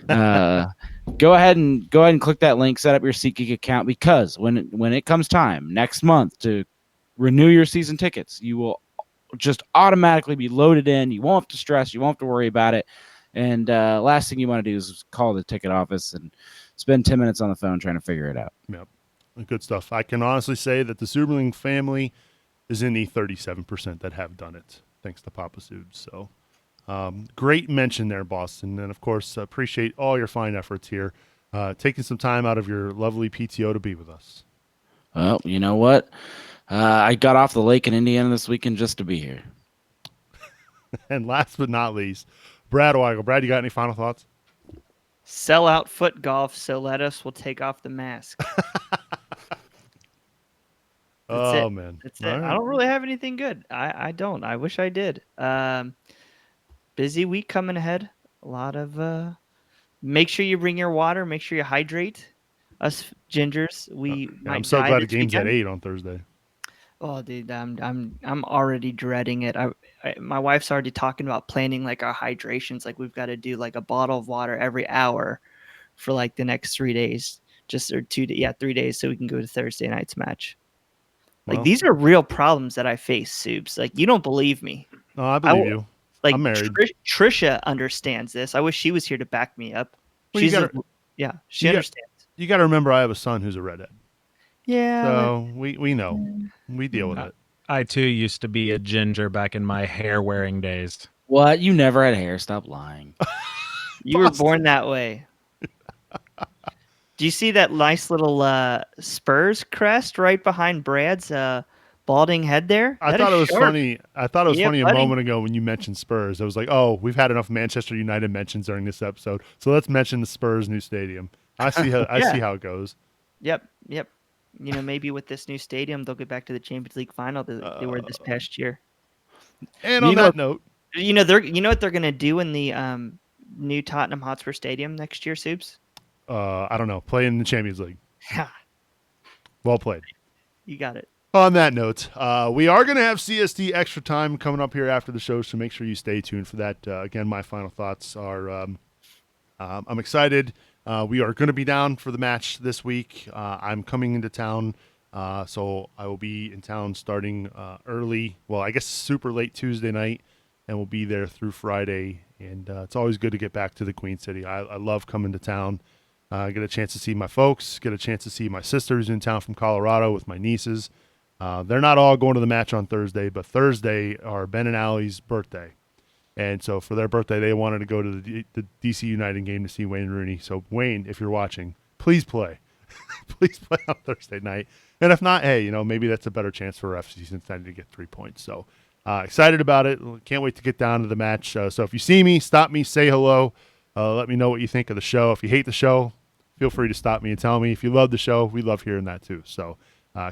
S3: Go ahead and click that link, set up your SeatGeek account, because when it comes time next month to renew your season tickets, you will just automatically be loaded in. You won't have to stress, you won't have to worry about it. And last thing you want to do is call the ticket office and spend 10 minutes on the phone trying to figure it out.
S1: Yep. Good stuff. I can honestly say that the Superling family is in the 37% that have done it, thanks to Papa Subs. So great mention there, Boston. And, of course, appreciate all your fine efforts here, taking some time out of your lovely PTO to be with us.
S3: Well, you know what? I got off the lake in Indiana this weekend just to be here.
S1: And last but not least, Brad Weigel. Brad, you got any final thoughts?
S2: Sell out foot golf, so let us will take off the mask.
S1: Man.
S2: That's it. Right. I don't really have anything good. I don't. I wish I did. Busy week coming ahead. A lot of make sure you bring your water, make sure you hydrate. Us gingers,
S1: I'm so glad the game's at 8 on Thursday.
S2: Oh, dude, I'm already dreading it. My wife's already talking about planning like our hydrations. Like we've got to do like a bottle of water every hour for like the next 3 days, 3 days, so we can go to Thursday night's match. Like these are real problems that I face, Soups. Like you don't believe me.
S1: No, I believe you.
S2: Like
S1: I'm married.
S2: Trisha understands this. I wish she was here to back me up.
S1: Well,
S2: she understands.
S1: You got to remember, I have a son who's a redhead.
S2: Yeah.
S1: So we know. We deal with it.
S4: I too used to be a ginger back in my hair wearing days.
S3: What? You never had hair? Stop lying.
S2: You were born that way. Do you see that nice little Spurs crest right behind Brad's balding head there?
S1: I thought it was funny. I thought it was funny a
S2: buddy.
S1: moment ago when you mentioned Spurs. I was like, oh, we've had enough Manchester United mentions during this episode, so let's mention the Spurs' new stadium. I see how see how it goes.
S2: Yep. You know, maybe with this new stadium, they'll get back to the Champions League final that they were this past year.
S1: And on that note,
S2: you know what they're gonna do in the new Tottenham Hotspur Stadium next year, Soups?
S1: I don't know. Play in the Champions League. Well played.
S2: You got it.
S1: On that note, we are going to have CST extra time coming up here after the show, so make sure you stay tuned for that. Again, my final thoughts are I'm excited. We are going to be down for the match this week. I'm coming into town, so I will be in town starting early. Well, I guess super late Tuesday night, and we'll be there through Friday. And it's always good to get back to the Queen City. I love coming to town. Get a chance to see my folks, get a chance to see my sister who's in town from Colorado with my nieces. They're not all going to the match on Thursday, but Thursday are Ben and Allie's birthday. And so for their birthday, they wanted to go to the DC United game to see Wayne Rooney. So Wayne, if you're watching, please play. Please play on Thursday night. And if not, hey, maybe that's a better chance for FC Cincinnati to get 3 points. So excited about it. Can't wait to get down to the match. So if you see me, stop me, say hello. Let me know what you think of the show. If you hate the show, feel free to stop me and tell me. If you love the show, we love hearing that too. So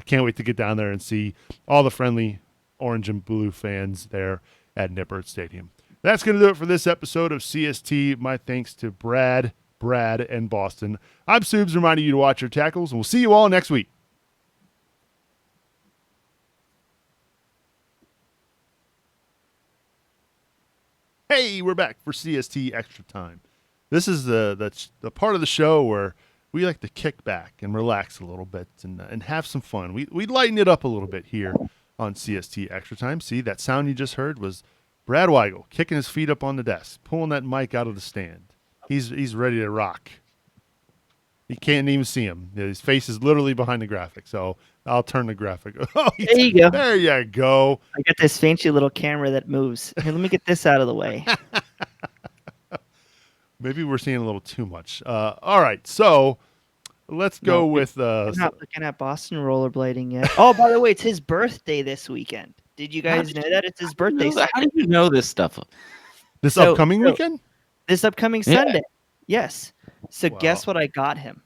S1: can't wait to get down there and see all the friendly orange and blue fans there at Nippert Stadium. That's going to do it for this episode of CST. My thanks to Brad, and Boston. I'm Subes, reminding you to watch your tackles, and we'll see you all next week. Hey, we're back for CST Extra Time. This is the part of the show where we like to kick back and relax a little bit and have some fun. We lighten it up a little bit here on CST Extra Time. See, that sound you just heard was Brad Weigel kicking his feet up on the desk, pulling that mic out of the stand. He's ready to rock. You can't even see him. His face is literally behind the graphic, so I'll turn the graphic. Oh,
S2: there you go.
S1: There you go.
S2: I got this fancy little camera that moves. Here, let me get this out of the way.
S1: Maybe we're seeing a little too much. All right, so let's go with.
S2: I'm not looking at Boston rollerblading yet. Oh, by the way, it's his birthday this weekend. Did you guys know that it's his birthday?
S3: How do you know this stuff?
S1: This upcoming weekend?
S2: This upcoming Sunday. Yes. So
S1: Wow.
S2: Guess what I got him?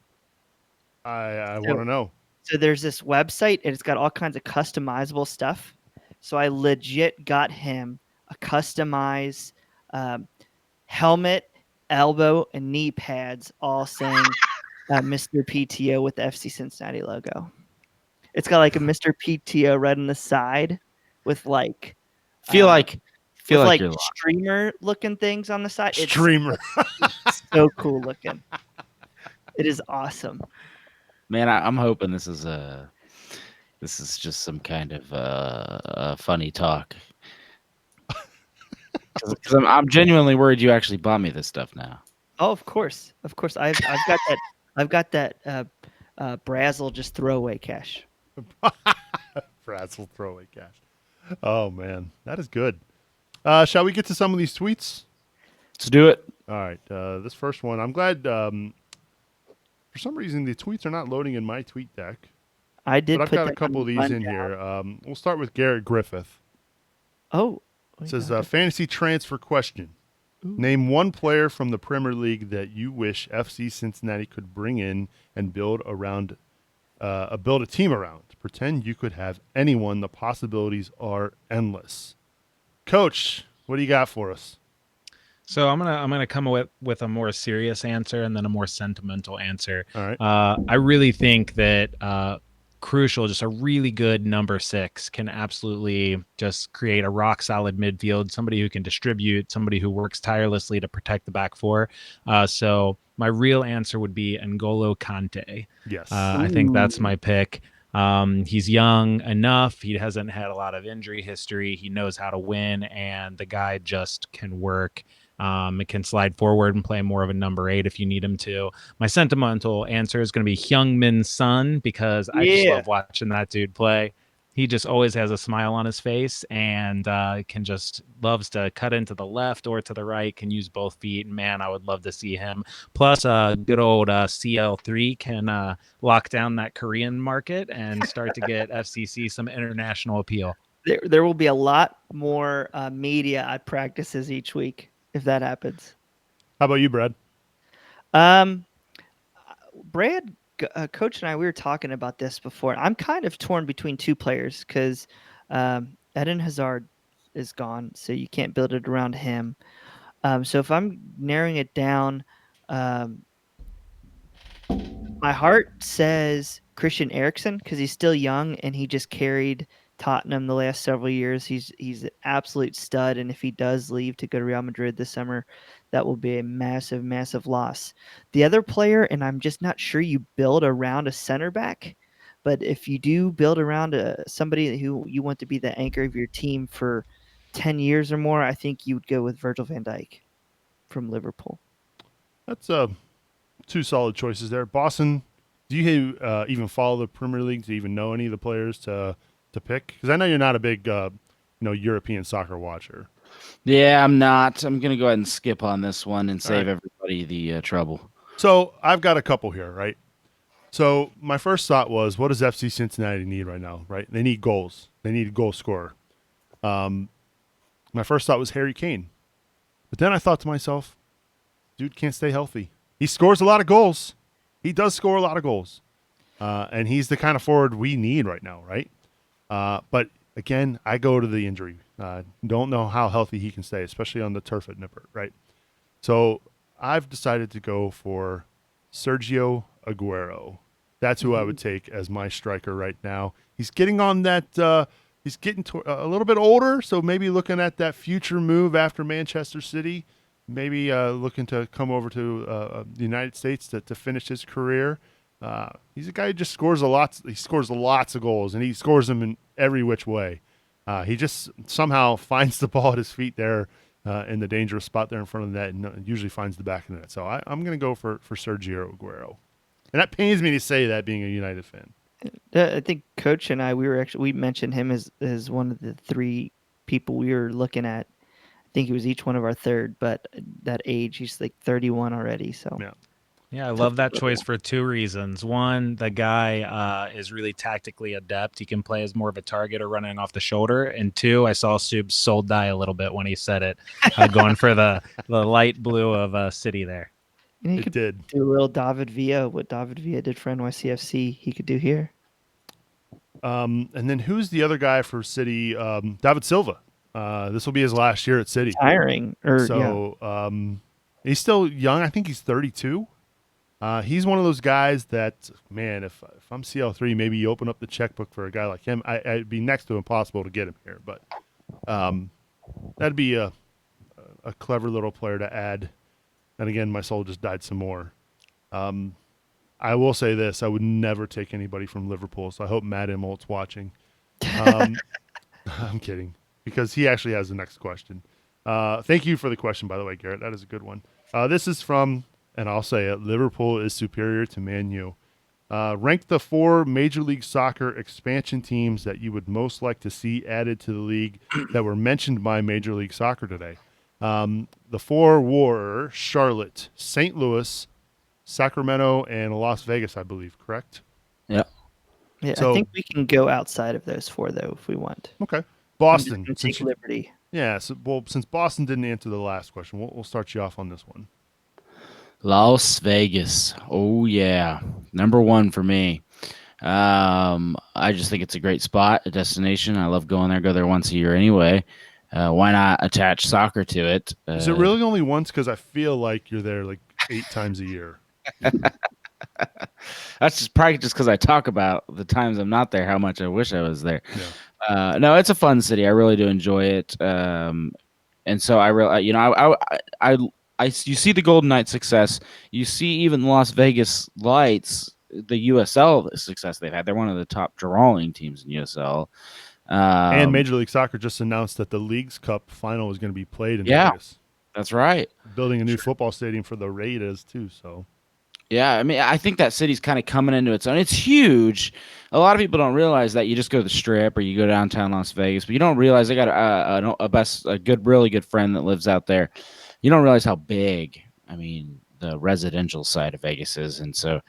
S1: I want to know.
S2: So there's this website, and it's got all kinds of customizable stuff. So I legit got him a customized helmet, elbow, and knee pads, all saying Mr. PTO with the FC Cincinnati logo. It's got like a Mr. PTO right on the side with like
S3: feel like you're
S2: streamer looking things on the side.
S1: Streamer.
S2: It's so cool looking. It is awesome.
S3: Man, I'm hoping this is just some kind of funny talk. Because I'm genuinely worried you actually bought me this stuff now.
S2: Oh, of course. I've got that Brazzle just throwaway cash.
S1: Brazzle throwaway cash. Oh man, that is good. Shall we get to some of these tweets?
S3: Let's do it.
S1: All right. This first one, I'm glad. For some reason, the tweets are not loading in my tweet deck.
S2: I did.
S1: But I've got a couple of these in here. We'll start with Garrett Griffith.
S2: Oh.
S1: It says, fantasy transfer question. Ooh. Name one player from the Premier League that you wish FC Cincinnati could bring in and build a team around. Pretend you could have anyone. The possibilities are endless. Coach, what do you got for us?
S4: So I'm gonna come with a more serious answer and then a more sentimental answer.
S1: All right.
S4: I really think that crucial, just a really good number 6 can absolutely just create a rock solid midfield, somebody who can distribute, somebody who works tirelessly to protect the back four. So my real answer would be N'Golo Kante.
S1: Yes.
S4: I think that's my pick. He's young enough. He hasn't had a lot of injury history. He knows how to win, and the guy just can work. It can slide forward and play more of a number 8 if you need him to. My sentimental answer is going to be Heung-min Son, because I just love watching that dude play. He just always has a smile on his face and loves to cut into the left or to the right, can use both feet. Man, I would love to see him. Plus, good old CL3 can lock down that Korean market and start to get FCC some international appeal.
S2: There will be a lot more media at practices each week if that happens.
S1: How about you, Brad?
S2: Brad, Coach and I, we were talking about this before. I'm kind of torn between two players because Eden Hazard is gone, so you can't build it around him. So if I'm narrowing it down, My heart says Christian Eriksen because he's still young and he just carried Tottenham the last several years. He's an absolute stud, and if he does leave to go to Real Madrid this summer, that will be a massive, massive loss. The other player, and I'm just not sure you build around a center back, but if you do build around somebody who you want to be the anchor of your team for 10 years or more, I think you would go with Virgil van Dijk from Liverpool.
S1: That's two solid choices there. Boston, do you even follow the Premier League? Do you even know any of the players to pick? Because I know you're not a big European soccer watcher.
S3: Yeah, I'm not. I'm going to go ahead and skip on this one and save everybody the trouble.
S1: So I've got a couple here, right? So my first thought was, what does FC Cincinnati need right now, right? They need goals. They need a goal scorer. My first thought was Harry Kane. But then I thought to myself, dude can't stay healthy. He scores a lot of goals. He does score a lot of goals. And he's the kind of forward we need right now, right? But again, I go to the injury. Don't know how healthy he can stay, especially on the turf at Nippert, right? So I've decided to go for Sergio Aguero. That's who I would take as my striker right now. He's getting on that he's getting a little bit older, so maybe looking at that future move after Manchester City, maybe looking to come over to the United States to finish his career. He's a guy who just scores a lot. He scores lots of goals, and he scores them in every which way. He just somehow finds the ball at his feet there in the dangerous spot there in front of the net, and usually finds the back of the net. So I'm going to go for Sergio Aguero. And that pains me to say that, being a United fan.
S2: I think Coach and I, we mentioned him as one of the three people we were looking at. I think he was each one of our third, but that age, he's like 31 already. So
S4: yeah, I love that choice for two reasons. One, the guy is really tactically adept. He can play as more of a target or running off the shoulder. And two, I saw Sub's soul die a little bit when he said it, going for the light blue of City there.
S2: And he
S1: It
S2: could
S1: did.
S2: do a little David Villa, what David Villa did for NYCFC, he could do here.
S1: And then who's the other guy for City? David Silva. This will be his last year at City.
S2: Tiring.
S1: He's still young. I think he's 32. He's one of those guys that, man, if I'm CL3, maybe you open up the checkbook for a guy like him. I'd be next to impossible to get him here, but that'd be a clever little player to add. And again, my soul just died some more. I will say this: I would never take anybody from Liverpool. So I hope Matt Imholt's watching. I'm kidding, because he actually has the next question. Thank you for the question, by the way, Garrett. That is a good one. This is from, and I'll say it, Liverpool is superior to Man U. Rank the 4 Major League Soccer expansion teams that you would most like to see added to the league that were mentioned by Major League Soccer today. The 4 were Charlotte, St. Louis, Sacramento, and Las Vegas, I believe, correct?
S3: Yeah.
S2: Yeah,
S1: So-
S2: I think we can go outside of those 4, though, if we want.
S1: Okay. Boston.
S2: I'm just gonna take liberty.
S1: Yeah, since Boston didn't answer the last question, we'll start you off on this one.
S3: Las Vegas. Oh, yeah. Number 1 for me. I just think it's a great spot, a destination. I love going there. Go there once a year anyway. Why not attach soccer to it?
S1: Is it really only once? Because I feel like you're there like 8 times a year.
S3: That's just probably just because I talk about the times I'm not there, how much I wish I was there.
S1: Yeah.
S3: No, it's a fun city. I really do enjoy it. And so I really, you see the Golden Knights success. You see even Las Vegas Lights, the USL success they've had. They're one of the top drawing teams in USL.
S1: And Major League Soccer just announced that the League's Cup final is going to be played in Vegas.
S3: That's right.
S1: Building a new football stadium for the Raiders too. So,
S3: yeah, I mean, I think that city's kind of coming into its own. It's huge. A lot of people don't realize that. You just go to the Strip or you go downtown Las Vegas, but you don't realize they got a really good friend that lives out there. You don't realize how big, I mean, the residential side of Vegas is, and so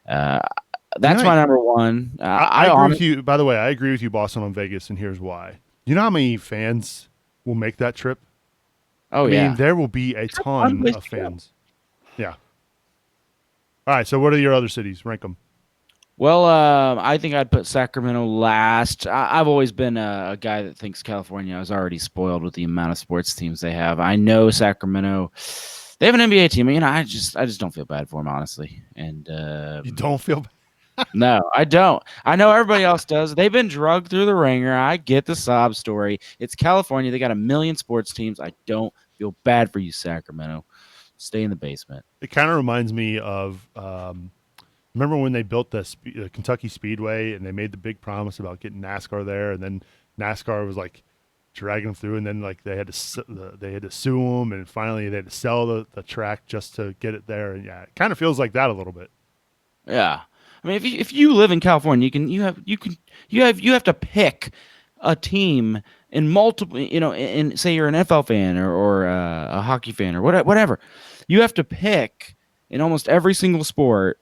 S3: that's my number 1.
S1: I agree with you. By the way, I agree with you, Boston, on Vegas, and here's why. You know how many fans will make that trip?
S3: Oh,
S1: I mean, there will be a ton of fans. Yeah. All right, so what are your other cities? Rank them.
S3: Well, I think I'd put Sacramento last. I've always been a guy that thinks California is already spoiled with the amount of sports teams they have. I know Sacramento They have an NBA team. I just don't feel bad for them, honestly. And
S1: You don't feel bad?
S3: No, I don't. I know everybody else does. They've been drugged through the ringer. I get the sob story. It's California. They got a million sports teams. I don't feel bad for you, Sacramento. Stay in the basement.
S1: It kind of reminds me of remember when they built the Kentucky Speedway and they made the big promise about getting NASCAR there, and then NASCAR was like dragging them through, and then like they had to sue them, and finally they had to sell the track just to get it there. And yeah, it kind of feels like that a little bit.
S3: Yeah. I mean, if you live in California, you have to pick a team in multiple, in say you're an NFL fan or a hockey fan or whatever. You have to pick in almost every single sport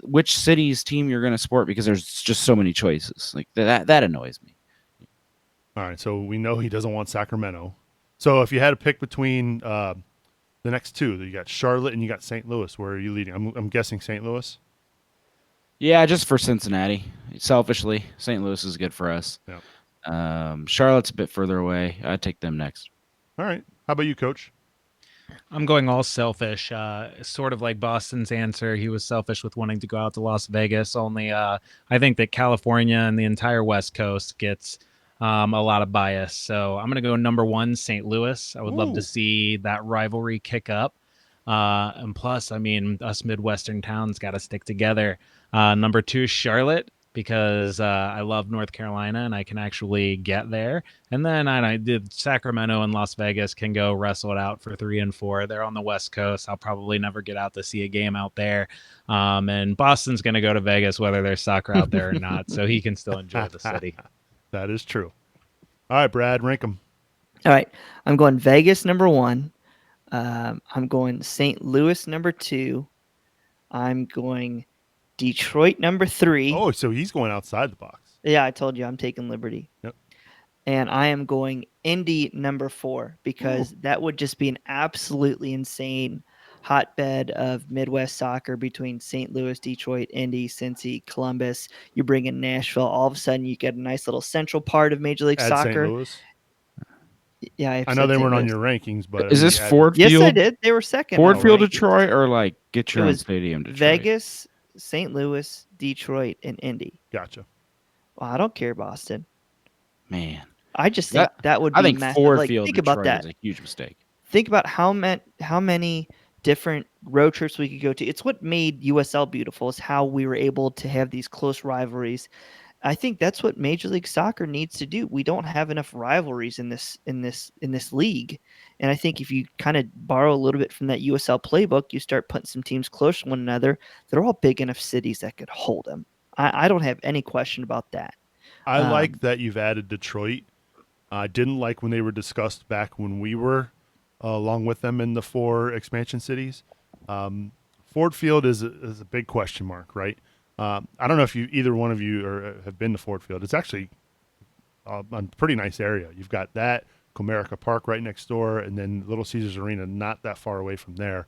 S3: which city's team you're going to support, because there's just so many choices. Like that annoys me.
S1: All right, so we know he doesn't want Sacramento. So if you had to pick between the next two, you got Charlotte and you got St. Louis, where are you leading? I'm guessing St. Louis.
S3: Yeah, just for Cincinnati. Selfishly, St. Louis is good for us.
S1: Yeah.
S3: Charlotte's a bit further away. I'd take them next.
S1: All right. How about you, Coach?
S4: I'm going all selfish, sort of like Boston's answer. He was selfish with wanting to go out to Las Vegas. Only I think that California and the entire West Coast gets a lot of bias. So I'm going to go number 1, St. Louis. I would love to see that rivalry kick up. And plus, I mean, us Midwestern towns got to stick together. Number 2, Charlotte, because I love North Carolina and I can actually get there. And then I did Sacramento and Las Vegas can go wrestle it out for 3 and 4. They're on the West Coast. I'll probably never get out to see a game out there. And Boston's going to go to Vegas, whether there's soccer out there or not. So he can still enjoy the city.
S1: That is true. All right, Brad, rank them.
S2: All right. I'm going Vegas number 1. I'm going St. Louis number 2. I'm going Detroit number 3.
S1: Oh, so he's going outside the box.
S2: Yeah, I told you I'm taking Liberty.
S1: Yep.
S2: And I am going Indy number 4, because that would just be an absolutely insane hotbed of Midwest soccer between St. Louis, Detroit, Indy, Cincy, Columbus. You bring in Nashville. All of a sudden, you get a nice little central part of Major League Soccer.
S1: St. Louis.
S2: Yeah,
S1: I know they weren't on your rankings, but
S3: is this Ford Field?
S2: Yes, I did. They were second.
S3: Ford Field, Detroit, or like get your own stadium, Detroit?
S2: Vegas, St. Louis, Detroit, and Indy.
S1: Gotcha.
S2: Well, I don't care, Boston.
S3: Man,
S2: I just think that would be
S3: I think
S2: massive.
S3: Ford Field,
S2: think
S3: Detroit
S2: about that.
S3: is a huge mistake.
S2: Think about how many different road trips we could go to. It's what made USL beautiful, is how we were able to have these close rivalries. I think that's what Major League Soccer needs to do. We don't have enough rivalries in this league. And I think if you kind of borrow a little bit from that USL playbook, you start putting some teams close to one another. They're all big enough cities that could hold them. I don't have any question about that.
S1: I like that you've added Detroit. I didn't like when they were discussed back when we were along with them in the 4 expansion cities. Ford Field is a big question mark, right? I don't know if either one of you have been to Ford Field. It's actually a pretty nice area. You've got that, Comerica Park right next door, and then Little Caesars Arena not that far away from there.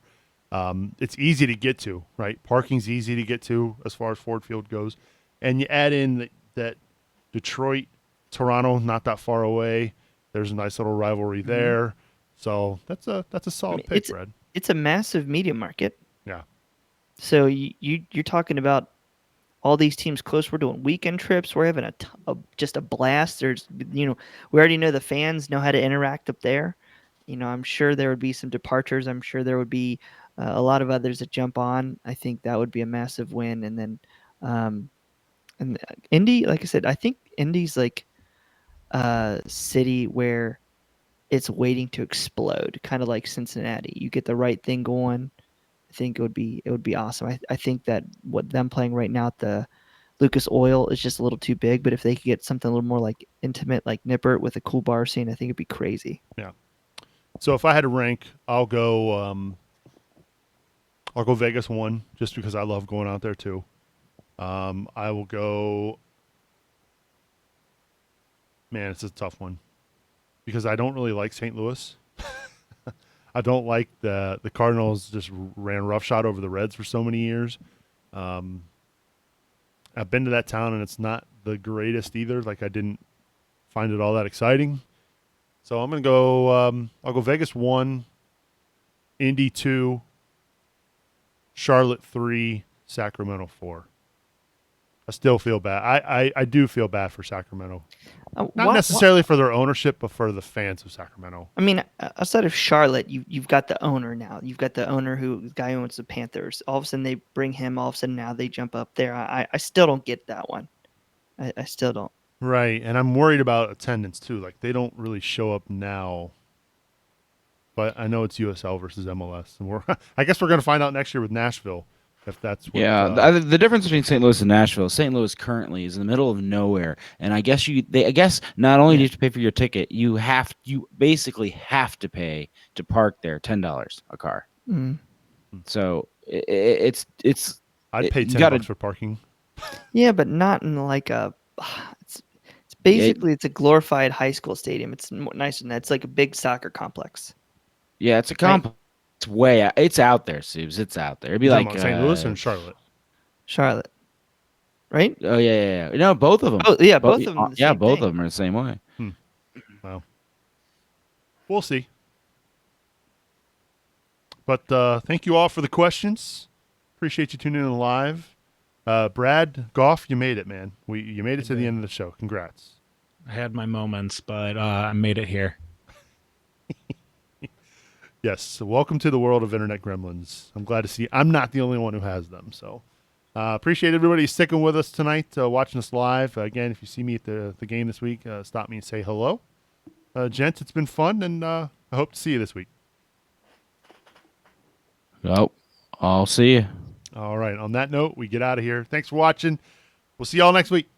S1: It's easy to get to, right? Parking's easy to get to as far as Ford Field goes. And you add in that Detroit, Toronto, not that far away. There's a nice little rivalry there. So that's a solid pick, Brad.
S2: It's a massive media market.
S1: Yeah.
S2: So you're talking about all these teams close. We're doing weekend trips. We're having just a blast. There's, we already know the fans know how to interact up there. I'm sure there would be some departures. I'm sure there would be a lot of others that jump on. I think that would be a massive win. And then, and Indy, like I said, I think Indy's like a city where it's waiting to explode, kind of like Cincinnati. You get the right thing going, I think it would be awesome. I think that what them playing right now at the Lucas Oil is just a little too big, but if they could get something a little more like intimate, like Nippert with a cool bar scene, I think it'd be crazy.
S1: Yeah. So if I had to rank, I'll go Vegas 1, just because I love going out there too. I will go. Man, it's a tough one because I don't really like St. Louis. I don't like the Cardinals just ran roughshod over the Reds for so many years. I've been to that town and it's not the greatest either. Like I didn't find it all that exciting. So I'm gonna go. I'll go Vegas 1, Indy 2, Charlotte 3, Sacramento 4. I still feel bad. I do feel bad for Sacramento. Not necessarily for their ownership, but for the fans of Sacramento.
S2: I mean, outside of Charlotte, you've got the owner now. You've got the owner the guy who owns the Panthers. All of a sudden they bring him. All of a sudden now they jump up there. I still don't get that one. I still don't.
S1: Right, and I'm worried about attendance too. Like they don't really show up now. But I know it's USL versus MLS, and I guess we're going to find out next year with Nashville if that's what.
S3: Yeah, the difference between St. Louis and Nashville, St. Louis currently is in the middle of nowhere, and I guess not only do you have to pay for your ticket, you basically have to pay to park there $10 a car.
S2: Mm.
S3: So it's
S1: I'd pay $10 for parking.
S2: Yeah, but not in like a. It's basically it's a glorified high school stadium. It's nicer than that. It's like a big soccer complex.
S3: Yeah, it's a complex. It's way out. It's out there, Subes. It's out there. It'd be like
S1: St. Louis and Charlotte.
S2: Charlotte, right?
S3: Oh yeah. No, both of them.
S2: Oh yeah, both of them.
S3: Yeah, both of them are the same way.
S1: Well, we'll see. But thank you all for the questions. Appreciate you tuning in live. Brad Goff, you made it, man. You made it to the end of the show. Congrats.
S4: I had my moments, but I made it here.
S1: Yes. So welcome to the world of Internet Gremlins. I'm glad to see I'm not the only one who has them. So appreciate everybody sticking with us tonight, watching us live. Again, if you see me at the game this week, stop me and say hello. Gents, it's been fun, and I hope to see you this week.
S3: Oh, I'll see you.
S1: All right. On that note, we get out of here. Thanks for watching. We'll see y'all next week.